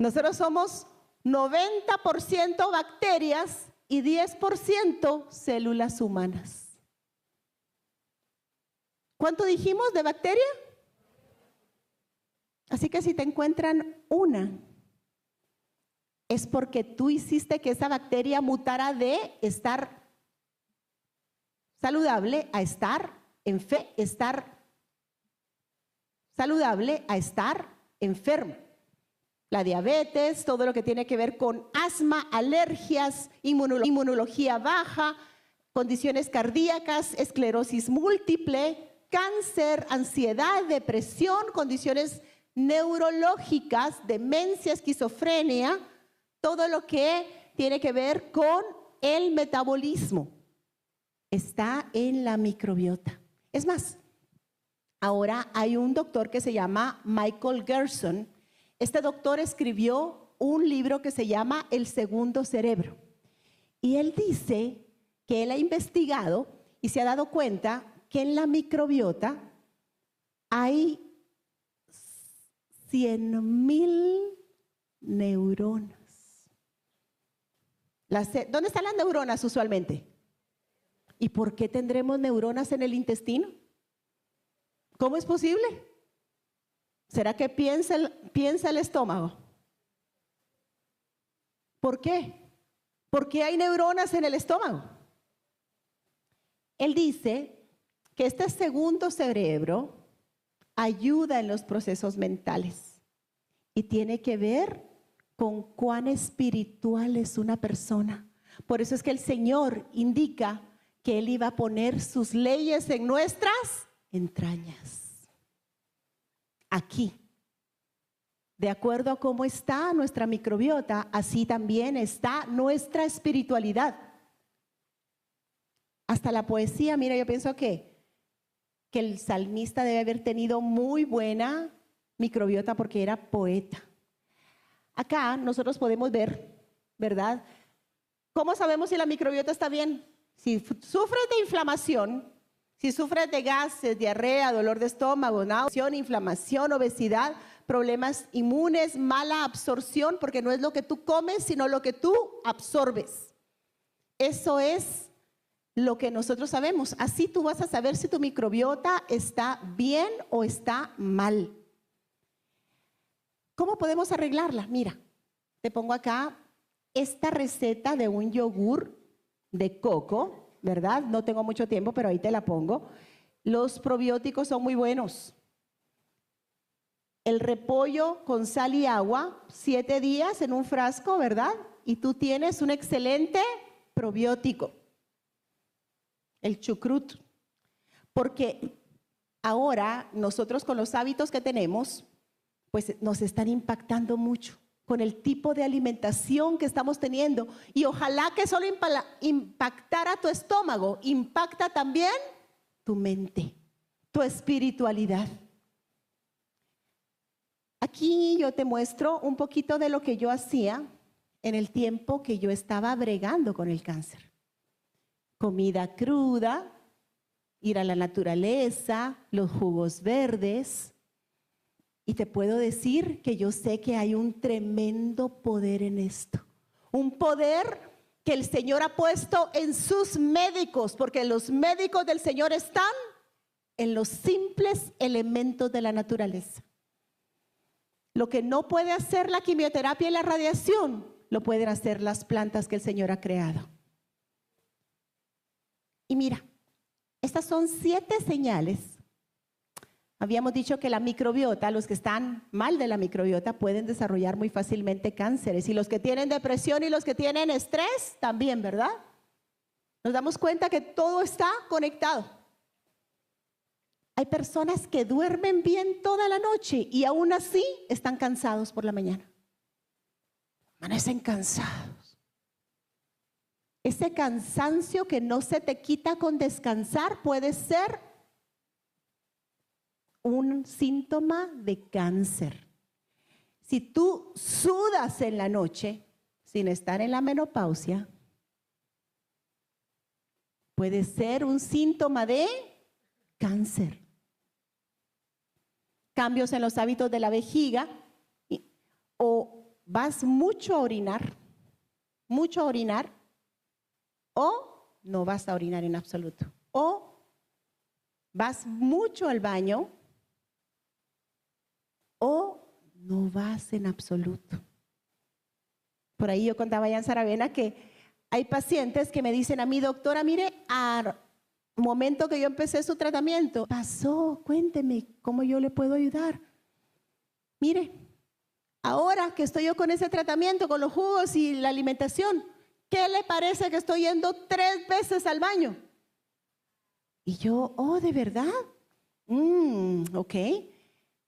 Nosotros somos 90% bacterias y 10% células humanas. ¿Cuánto dijimos de bacteria? Así que si te encuentran una, es porque tú hiciste que esa bacteria mutara de estar saludable a estar estar saludable a estar enfermo. La diabetes, todo lo que tiene que ver con asma, alergias, inmunología baja, condiciones cardíacas, esclerosis múltiple, cáncer, ansiedad, depresión, condiciones neurológicas, demencia, esquizofrenia, todo lo que tiene que ver con el metabolismo está en la microbiota. Es más, ahora hay un doctor que se llama Michael Gerson. Este doctor escribió un libro que se llama El Segundo Cerebro. Y él dice que él ha investigado y se ha dado cuenta que en la microbiota hay 100,000 neuronas. ¿Dónde están las neuronas usualmente? ¿Y por qué tendremos neuronas en el intestino? ¿Cómo es posible? ¿Será que piensa el estómago? ¿Por qué? ¿Por qué hay neuronas en el estómago? Él dice que este segundo cerebro ayuda en los procesos mentales y tiene que ver con cuán espiritual es una persona. Por eso es que el Señor indica que Él iba a poner sus leyes en nuestras entrañas. Aquí. De acuerdo a cómo está nuestra microbiota, así también está nuestra espiritualidad. Hasta la poesía, mira, yo pienso que el salmista debe haber tenido muy buena microbiota porque era poeta. Acá nosotros podemos ver, ¿verdad? ¿Cómo sabemos si la microbiota está bien? Si sufres de inflamación, si sufres de gases, diarrea, dolor de estómago, náusea, inflamación, obesidad, problemas inmunes, mala absorción, porque no es lo que tú comes, sino lo que tú absorbes. Eso es lo que nosotros sabemos. Así tú vas a saber si tu microbiota está bien o está mal. ¿Cómo podemos arreglarla? Mira, te pongo acá esta receta de un yogur de coco, ¿verdad? No tengo mucho tiempo, pero ahí te la pongo. Los probióticos son muy buenos. El repollo con sal y agua, 7 días en un frasco, ¿verdad? Y tú tienes un excelente probiótico. El chucrut. Porque ahora nosotros con los hábitos que tenemos, pues nos están impactando mucho con el tipo de alimentación que estamos teniendo. Y ojalá que solo impactara tu estómago, impacta también tu mente, tu espiritualidad. Aquí yo te muestro un poquito de lo que yo hacía en el tiempo que yo estaba bregando con el cáncer. comida cruda, ir a la naturaleza, los jugos verdes. Y te puedo decir que yo sé que hay un tremendo poder en esto. Un poder que el Señor ha puesto en sus médicos, porque los médicos del Señor están en los simples elementos de la naturaleza. Lo que no puede hacer la quimioterapia y la radiación, lo pueden hacer las plantas que el Señor ha creado. Y mira, estas son 7 señales. Habíamos dicho que la microbiota, los que están mal de la microbiota pueden desarrollar muy fácilmente cánceres, y los que tienen depresión y los que tienen estrés también, ¿verdad? Nos damos cuenta que todo está conectado. Hay personas que duermen bien toda la noche y aún así están cansados por la mañana. Amanecen cansados. Ese cansancio que no se te quita con descansar puede ser un síntoma de cáncer. Si tú sudas en la noche sin estar en la menopausia, puede ser un síntoma de cáncer. Cambios en los hábitos de la vejiga, o vas mucho a orinar, o no vas a orinar en absoluto, o vas mucho al baño, o no vas en absoluto. Por ahí yo contaba allá en Saravena que hay pacientes que me dicen a mí: doctora, mire, al momento que yo empecé su tratamiento, pasó, cuénteme cómo yo le puedo ayudar. Mire, ahora que estoy yo con ese tratamiento, con los jugos y la alimentación, ¿qué le parece que estoy yendo 3 veces al baño? Y yo, oh, ¿de verdad? Ok.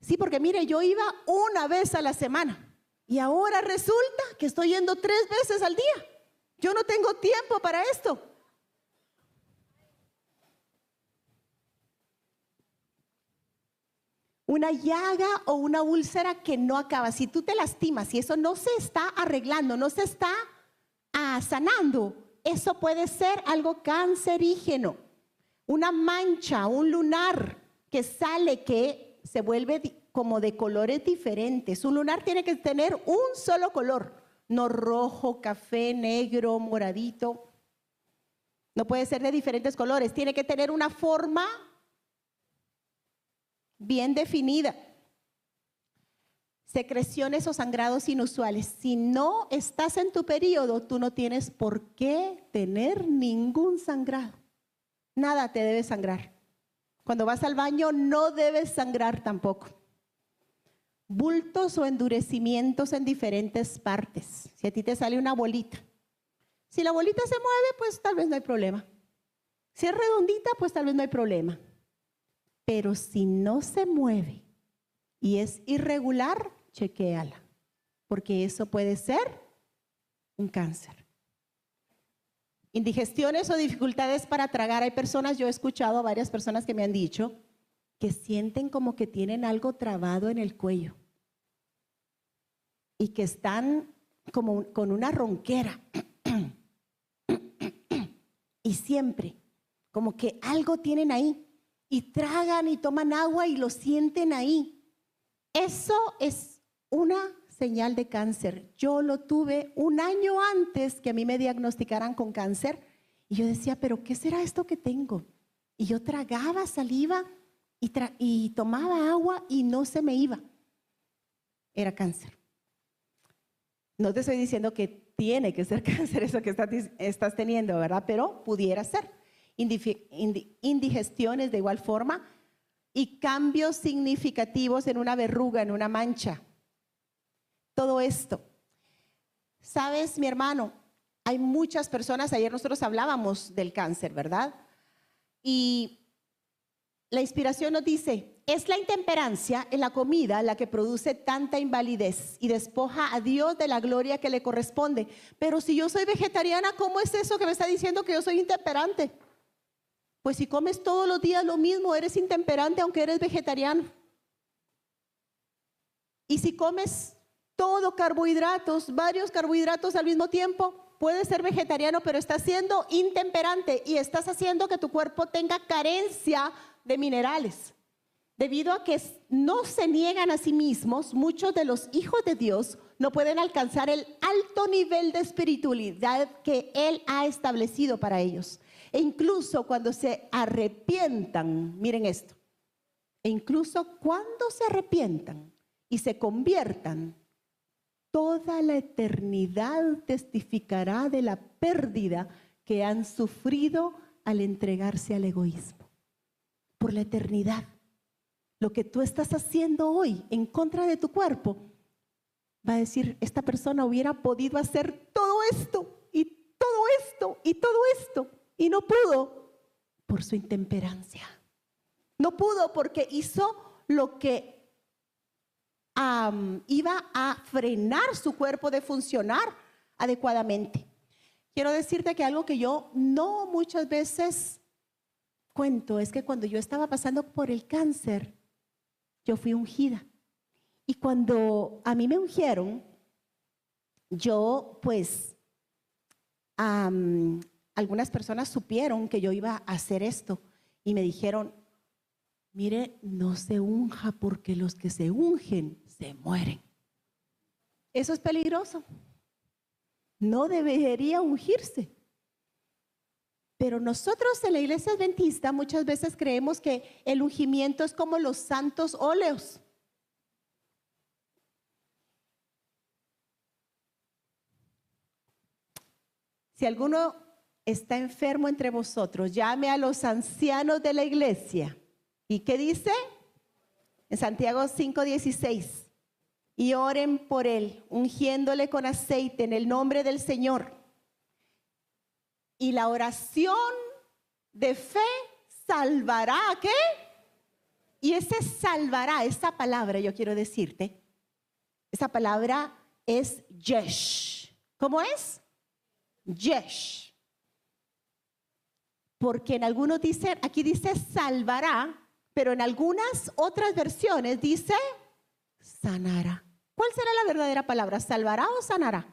Sí, porque mire, yo iba 1 vez a la semana y ahora resulta que estoy yendo 3 veces al día. Yo no tengo tiempo para esto. Una llaga o una úlcera que no acaba. Si tú te lastimas y eso no se está arreglando, no se está sanando, eso puede ser algo cancerígeno. Una mancha, un lunar que sale, que se vuelve como de colores diferentes. Un lunar tiene que tener un solo color, no rojo, café, negro, moradito. No puede ser de diferentes colores, tiene que tener una forma bien definida. Secreciones o sangrados inusuales. Si no estás en tu periodo, tú no tienes por qué tener ningún sangrado. Nada te debe sangrar. Cuando vas al baño no debes sangrar tampoco. Bultos o endurecimientos en diferentes partes. Si a ti te sale una bolita, si la bolita se mueve, pues tal vez no hay problema. Si es redondita, pues tal vez no hay problema. Pero si no se mueve y es irregular, chequéala, porque eso puede ser un cáncer. Indigestiones o dificultades para tragar. Hay personas, yo he escuchado a varias personas que me han dicho que sienten como que tienen algo trabado en el cuello y que están como con una ronquera y siempre como que algo tienen ahí. Y tragan y toman agua y lo sienten ahí. Eso es una señal de cáncer. Yo lo tuve 1 año antes que a mí me diagnosticaran con cáncer. Y yo decía, ¿pero qué será esto que tengo? Y yo tragaba saliva y tomaba agua y no se me iba. Era cáncer. No te estoy diciendo que tiene que ser cáncer eso que estás teniendo, ¿verdad? Pero pudiera ser. Indigestiones de igual forma y cambios significativos en una verruga, en una mancha. Todo esto. ¿Sabes, mi hermano? Hay muchas personas, ayer nosotros hablábamos del cáncer, ¿verdad? Y la inspiración nos dice, es la intemperancia en la comida la que produce tanta invalidez y despoja a Dios de la gloria que le corresponde. Pero si yo soy vegetariana, ¿cómo es eso que me está diciendo que yo soy intemperante? Pues si comes todos los días lo mismo, eres intemperante aunque eres vegetariano. Y si comes todo carbohidratos, varios carbohidratos al mismo tiempo, puedes ser vegetariano, pero estás siendo intemperante y estás haciendo que tu cuerpo tenga carencia de minerales. Debido a que no se niegan a sí mismos, muchos de los hijos de Dios no pueden alcanzar el alto nivel de espiritualidad que Él ha establecido para ellos. E incluso cuando se arrepientan, miren esto, e incluso cuando se arrepientan y se conviertan, toda la eternidad testificará de la pérdida que han sufrido al entregarse al egoísmo. Por la eternidad. Lo que tú estás haciendo hoy en contra de tu cuerpo, va a decir, esta persona hubiera podido hacer todo esto, y todo esto, y todo esto, y no pudo por su intemperancia. No pudo porque hizo lo que iba a frenar su cuerpo de funcionar adecuadamente. Quiero decirte que algo que yo no muchas veces cuento es que cuando yo estaba pasando por el cáncer, yo fui ungida. Y cuando a mí me ungieron, yo pues, algunas personas supieron que yo iba a hacer esto y me dijeron, mire, no se unja porque los que se ungen se mueren. Eso es peligroso. No debería ungirse. Pero nosotros en la iglesia adventista muchas veces creemos que el ungimiento es como los santos óleos. Si alguno está enfermo entre vosotros, llame a los ancianos de la iglesia. ¿Y qué dice? En Santiago 5:16. Y oren por él, ungiéndole con aceite en el nombre del Señor. Y la oración de fe salvará, ¿qué? Y ese salvará, esa palabra yo quiero decirte, esa palabra es yesh. ¿Cómo es? Yesh. Porque en algunos dicen, aquí dice salvará, pero en algunas otras versiones dice sanará. ¿Cuál será la verdadera palabra? ¿Salvará o sanará?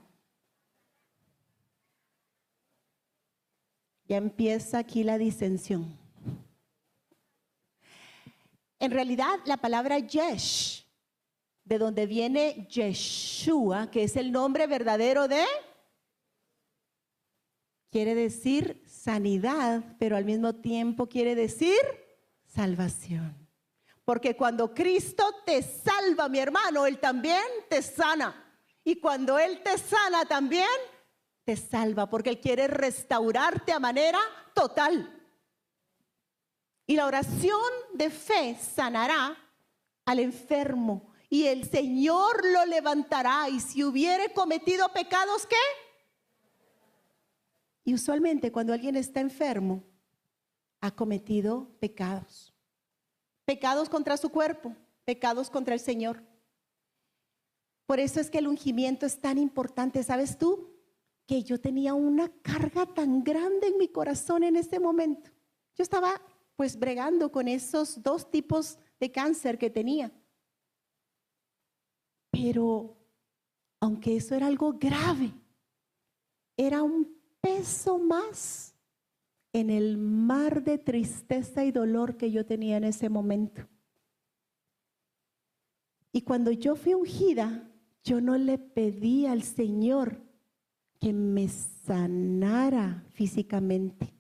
Ya empieza aquí la disensión. En realidad, la palabra Yesh, de donde viene Yeshua, que es el nombre verdadero de, quiere decir sanidad, pero al mismo tiempo quiere decir salvación. Porque cuando Cristo te salva, mi hermano, Él también te sana. Y cuando Él te sana también te salva, porque Él quiere restaurarte a manera total. Y la oración de fe sanará al enfermo y el Señor lo levantará. Y si hubiere cometido pecados, ¿qué? Y usualmente cuando alguien está enfermo, ha cometido pecados. Pecados contra su cuerpo, pecados contra el Señor. Por eso es que el ungimiento es tan importante. ¿Sabes tú? Que yo tenía una carga tan grande en mi corazón en ese momento. Yo estaba pues bregando con esos dos tipos de cáncer que tenía. Pero aunque eso era algo grave, era un peso más en el mar de tristeza y dolor que yo tenía en ese momento. Y cuando yo fui ungida, yo no le pedí al Señor que me sanara físicamente.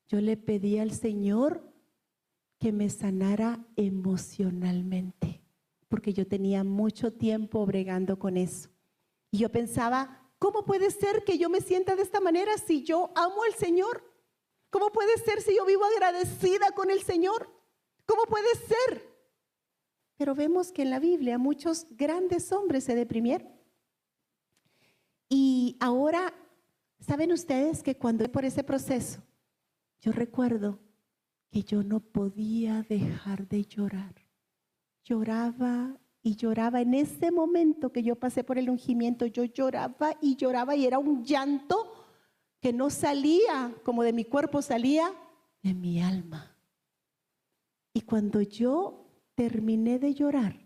Yo le pedí al Señor que me sanara emocionalmente, porque yo tenía mucho tiempo bregando con eso. Y yo pensaba, ¿cómo puede ser que yo me sienta de esta manera si yo amo al Señor? ¿Cómo puede ser si yo vivo agradecida con el Señor? ¿Cómo puede ser? Pero vemos que en la Biblia muchos grandes hombres se deprimieron. Y ahora, ¿saben ustedes que cuando por ese proceso, yo recuerdo que yo no podía dejar de llorar? Lloraba y lloraba. En ese momento que yo pasé por el ungimiento, yo lloraba y era un llanto que no salía como de mi cuerpo, salía de mi alma. Y cuando yo terminé de llorar,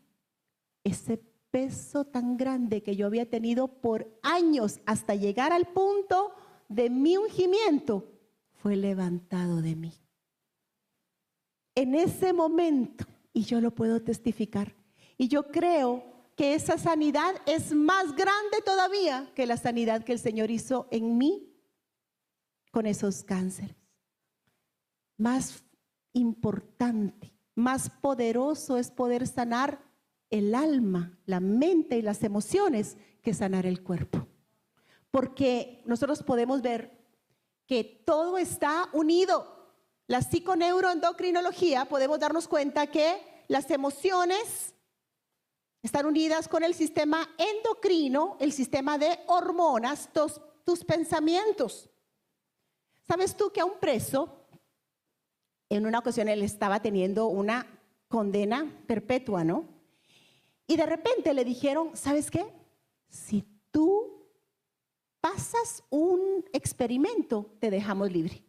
ese peso tan grande que yo había tenido por años hasta llegar al punto de mi ungimiento fue levantado de mí. En ese momento, y yo lo puedo testificar, y yo creo que esa sanidad es más grande todavía que la sanidad que el Señor hizo en mí con esos cánceres. Más importante, más poderoso es poder sanar el alma, la mente y las emociones que sanar el cuerpo. Porque nosotros podemos ver que todo está unido. La psiconeuroendocrinología, podemos darnos cuenta que las emociones están unidas con el sistema endocrino, el sistema de hormonas, tus pensamientos. ¿Sabes tú que a un preso, en una ocasión él estaba teniendo una condena perpetua, ¿no? Y de repente le dijeron, ¿sabes qué? Si tú pasas un experimento, te dejamos libre.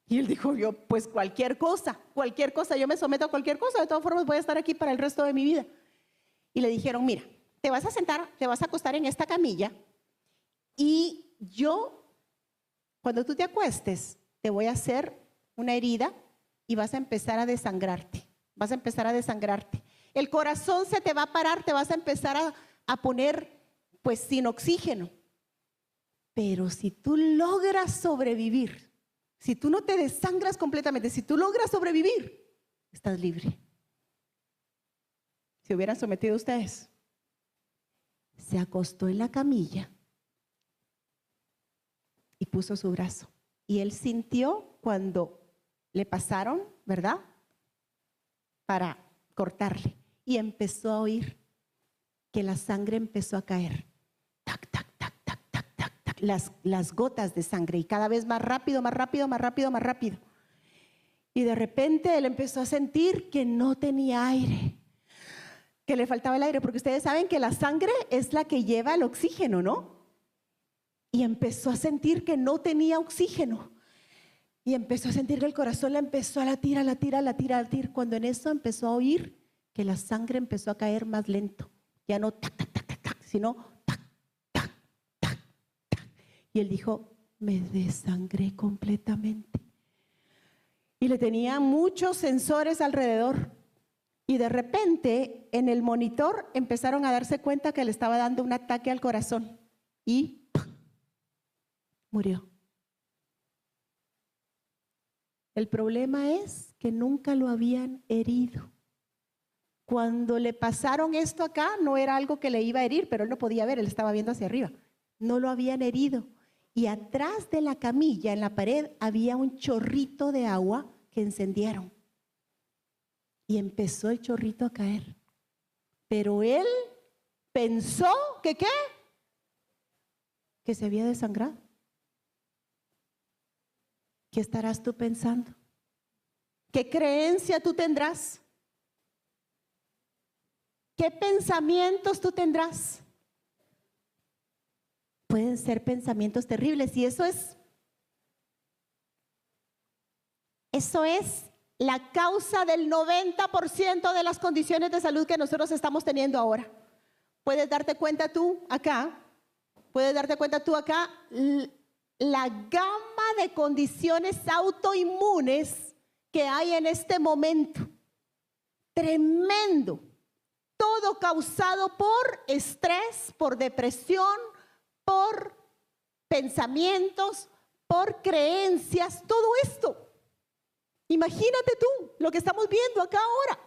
Y él dijo, yo pues cualquier cosa, yo me someto a cualquier cosa, de todas formas voy a estar aquí para el resto de mi vida. Y le dijeron, mira, te vas a sentar, te vas a acostar en esta camilla y yo, cuando tú te acuestes, te voy a hacer una herida y vas a empezar a desangrarte, El corazón se te va a parar, te vas a empezar a poner pues sin oxígeno. Pero si tú logras sobrevivir, si tú no te desangras completamente, si tú logras sobrevivir, estás libre. Si hubieran sometido a ustedes, se acostó en la camilla y puso su brazo. Y él sintió cuando le pasaron, ¿verdad? Para cortarle. Y empezó a oír que la sangre empezó a caer. Tac, tac, tac, tac, tac, tac, tac. Las gotas de sangre. Y cada vez más rápido, más rápido, más rápido, más rápido. Y de repente él empezó a sentir que no tenía aire, que le faltaba el aire, porque ustedes saben que la sangre es la que lleva el oxígeno, ¿no? Y empezó a sentir que no tenía oxígeno. Y empezó a sentir que el corazón le empezó a latir, a latir, a latir, a latir. Cuando en eso empezó a oír que la sangre empezó a caer más lento. Ya no tac, tac, tac, tac, tac, sino tac, tac, tac, tac. Y él dijo, me desangré completamente. Y le tenía muchos sensores alrededor. Y de repente en el monitor empezaron a darse cuenta que le estaba dando un ataque al corazón. Y ¡pum!, murió. El problema es que nunca lo habían herido. Cuando le pasaron esto acá, no era algo que le iba a herir, pero él no podía ver, él estaba viendo hacia arriba. No lo habían herido. Y atrás de la camilla, en la pared, había un chorrito de agua que encendieron. Y empezó el chorrito a caer. Pero él pensó que ¿qué? Que se había desangrado. ¿Qué estarás tú pensando? ¿Qué creencia tú tendrás? ¿Qué pensamientos tú tendrás? Pueden ser pensamientos terribles y eso es la causa del 90% de las condiciones de salud que nosotros estamos teniendo ahora. Puedes darte cuenta tú acá, la gama de condiciones autoinmunes que hay en este momento. Tremendo. Todo causado por estrés, por depresión, por pensamientos, por creencias, todo esto. Imagínate tú lo que estamos viendo acá ahora.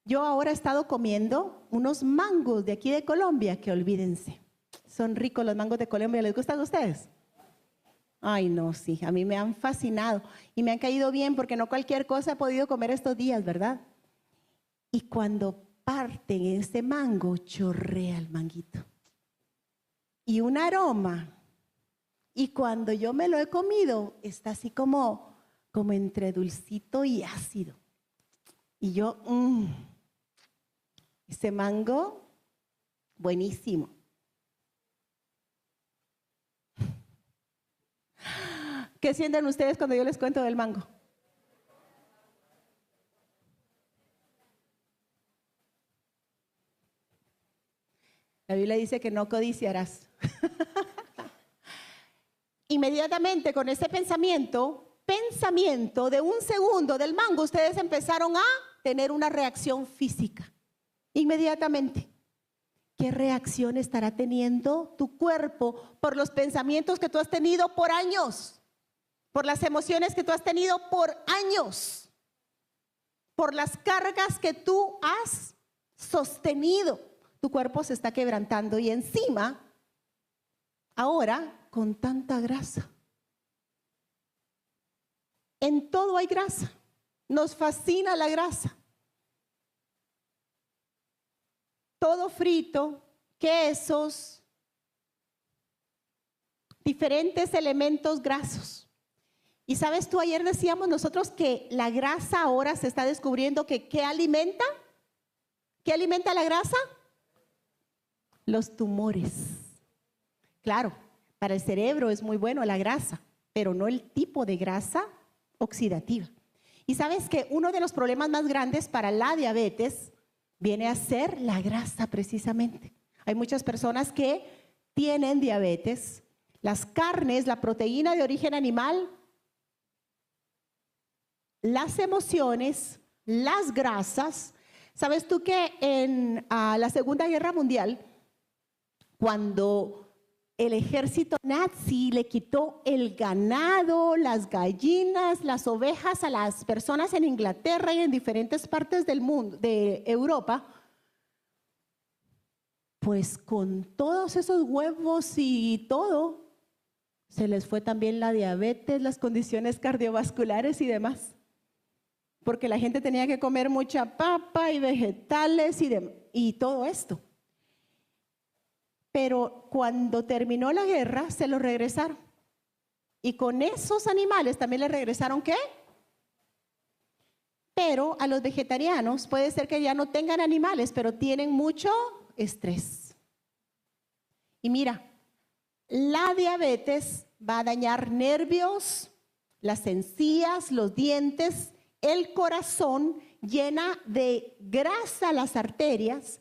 Yo ahora he estado comiendo unos mangos de aquí de Colombia que olvídense. Son ricos los mangos de Colombia. ¿Les gustan a ustedes? Ay, no, sí, a mí me han fascinado y me han caído bien porque no cualquier cosa he podido comer estos días, ¿verdad? Y cuando parten ese mango, chorrea el manguito. Y un aroma. Y cuando yo me lo he comido, está así como entre dulcito y ácido. Y yo, ese mango, buenísimo. ¿Qué sienten ustedes cuando yo les cuento del mango? La Biblia dice que no codiciarás. inmediatamente con ese pensamiento de un segundo del mango, ustedes empezaron a tener una reacción física. Inmediatamente. ¿Qué reacción estará teniendo tu cuerpo por los pensamientos que tú has tenido por años? Por las emociones que tú has tenido por años. Por las cargas que tú has sostenido. Tu cuerpo se está quebrantando y encima, ahora, con tanta grasa. En todo hay grasa. Nos fascina la grasa. Todo frito, quesos, diferentes elementos grasos. Y sabes tú, ayer decíamos nosotros que la grasa ahora se está descubriendo que ¿qué alimenta? ¿Qué alimenta la grasa? Los tumores. Claro, para el cerebro es muy bueno la grasa, pero no el tipo de grasa oxidativa. Y sabes que uno de los problemas más grandes para la diabetes viene a ser la grasa precisamente. Hay muchas personas que tienen diabetes. Las carnes, la proteína de origen animal, las emociones, las grasas. ¿Sabes tú que en la Segunda Guerra Mundial, cuando el ejército nazi le quitó el ganado, las gallinas, las ovejas a las personas en Inglaterra y en diferentes partes del mundo, de Europa, pues con todos esos huevos y todo, se les fue también la diabetes, las condiciones cardiovasculares y demás. Porque la gente tenía que comer mucha papa y vegetales y todo esto. Pero cuando terminó la guerra, se los regresaron. Y con esos animales también les regresaron ¿qué? Pero a los vegetarianos puede ser que ya no tengan animales, pero tienen mucho estrés. Y mira, la diabetes va a dañar nervios, las encías, los dientes, el corazón, llena de grasa las arterias.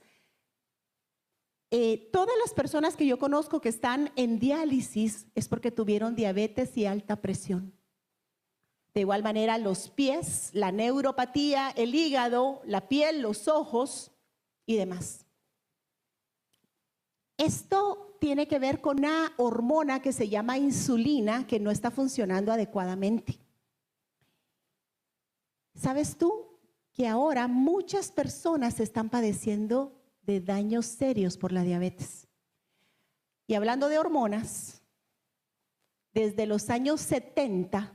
Todas las personas que yo conozco que están en diálisis es porque tuvieron diabetes y alta presión. De igual manera, los pies, la neuropatía, el hígado, la piel, los ojos y demás. Esto tiene que ver con una hormona que se llama insulina que no está funcionando adecuadamente. ¿Sabes tú que ahora muchas personas están padeciendo de daños serios por la diabetes? Y hablando de hormonas, desde los años 70,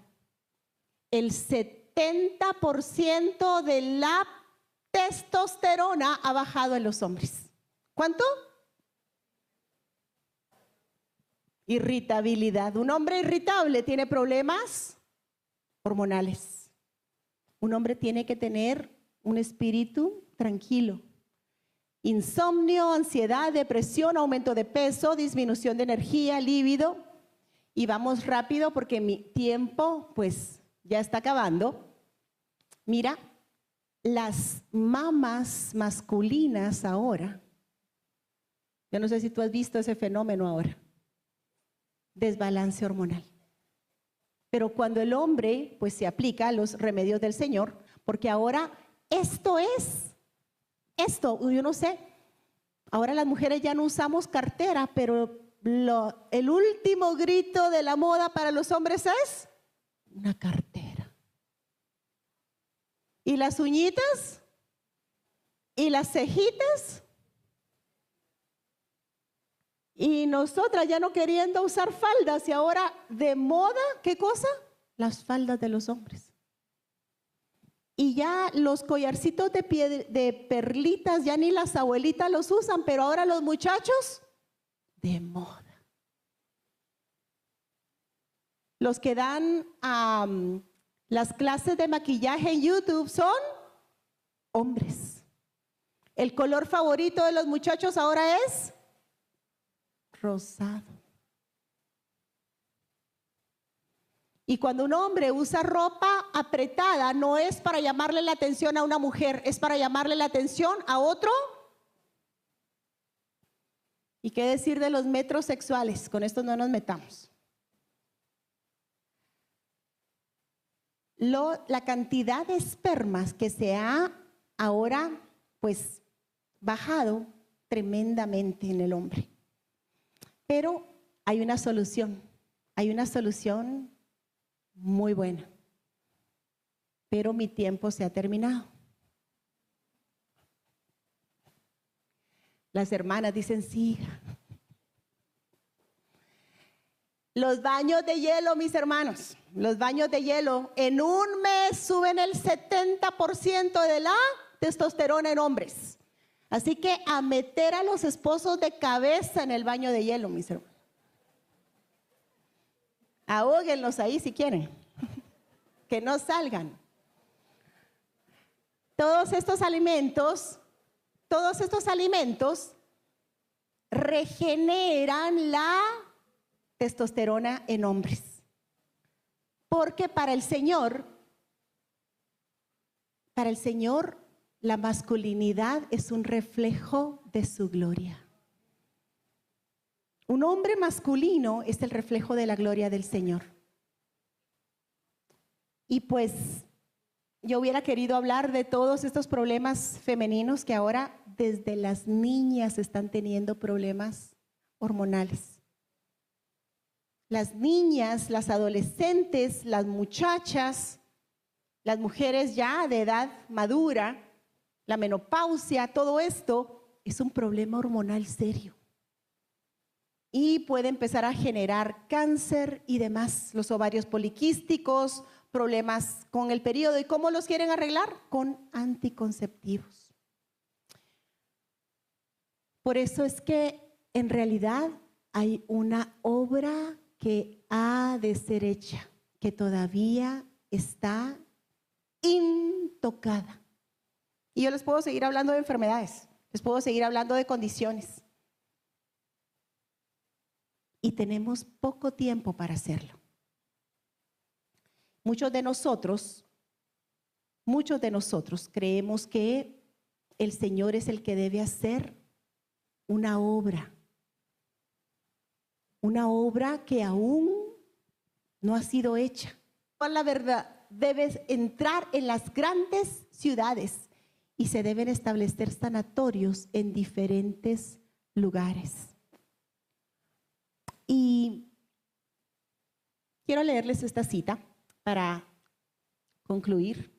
el 70% de la testosterona ha bajado en los hombres. ¿Cuánto? Irritabilidad. Un hombre irritable tiene problemas hormonales. Un hombre tiene que tener un espíritu tranquilo. Insomnio, ansiedad, depresión, aumento de peso, disminución de energía, líbido. Y vamos rápido porque mi tiempo pues ya está acabando. Mira, las mamas masculinas ahora, yo no sé si tú has visto ese fenómeno ahora, desbalance hormonal. Pero cuando el hombre pues se aplica los remedios del Señor, porque ahora esto, yo no sé, ahora las mujeres ya no usamos cartera, pero el último grito de la moda para los hombres es una cartera. ¿Y las uñitas? ¿Y las cejitas? Y nosotras ya no queriendo usar faldas y ahora de moda, ¿qué cosa? Las faldas de los hombres. Y ya los collarcitos de perlitas, ya ni las abuelitas los usan, pero ahora los muchachos, de moda. Los que dan las clases de maquillaje en YouTube son hombres. El color favorito de los muchachos ahora es rosado. Y cuando un hombre usa ropa apretada, no es para llamarle la atención a una mujer, es para llamarle la atención a otro. ¿Y qué decir de los metrosexuales? Con esto no nos metamos. la cantidad de espermas que se ha ahora pues bajado tremendamente en el hombre. Pero hay una solución muy buena. Pero mi tiempo se ha terminado. Las hermanas dicen sí. Los baños de hielo, mis hermanos, los baños de hielo en un mes suben el 70% de la testosterona en hombres. Así que a meter a los esposos de cabeza en el baño de hielo, mis hermanos. Ahóguenlos ahí si quieren, que no salgan. Todos estos alimentos regeneran la testosterona en hombres. Porque para el Señor, la masculinidad es un reflejo de su gloria. Un hombre masculino es el reflejo de la gloria del Señor. Y pues yo hubiera querido hablar de todos estos problemas femeninos que ahora desde las niñas están teniendo problemas hormonales. Las niñas, las adolescentes, las muchachas, las mujeres ya de edad madura, la menopausia, todo esto es un problema hormonal serio. Y puede empezar a generar cáncer y demás, los ovarios poliquísticos, problemas con el periodo. ¿Y cómo los quieren arreglar? Con anticonceptivos. Por eso es que en realidad hay una obra que ha de ser hecha, que todavía está intocada. Y yo les puedo seguir hablando de enfermedades, les puedo seguir hablando de condiciones. Y tenemos poco tiempo para hacerlo. Muchos de nosotros creemos que el Señor es el que debe hacer una obra que aún no ha sido hecha. La verdad, debes entrar en las grandes ciudades y se deben establecer sanatorios en diferentes lugares. Y quiero leerles esta cita para concluir.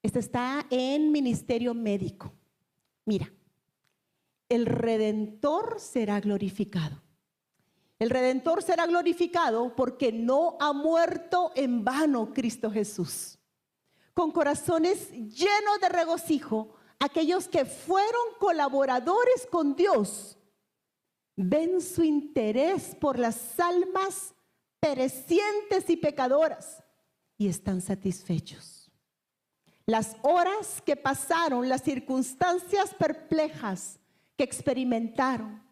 Esta está en Ministerio Médico. Mira, el Redentor será glorificado. El Redentor será glorificado porque no ha muerto en vano Cristo Jesús. Con corazones llenos de regocijo, aquellos que fueron colaboradores con Dios ven su interés por las almas perecientes y pecadoras y están satisfechos. Las horas que pasaron, las circunstancias perplejas que experimentaron,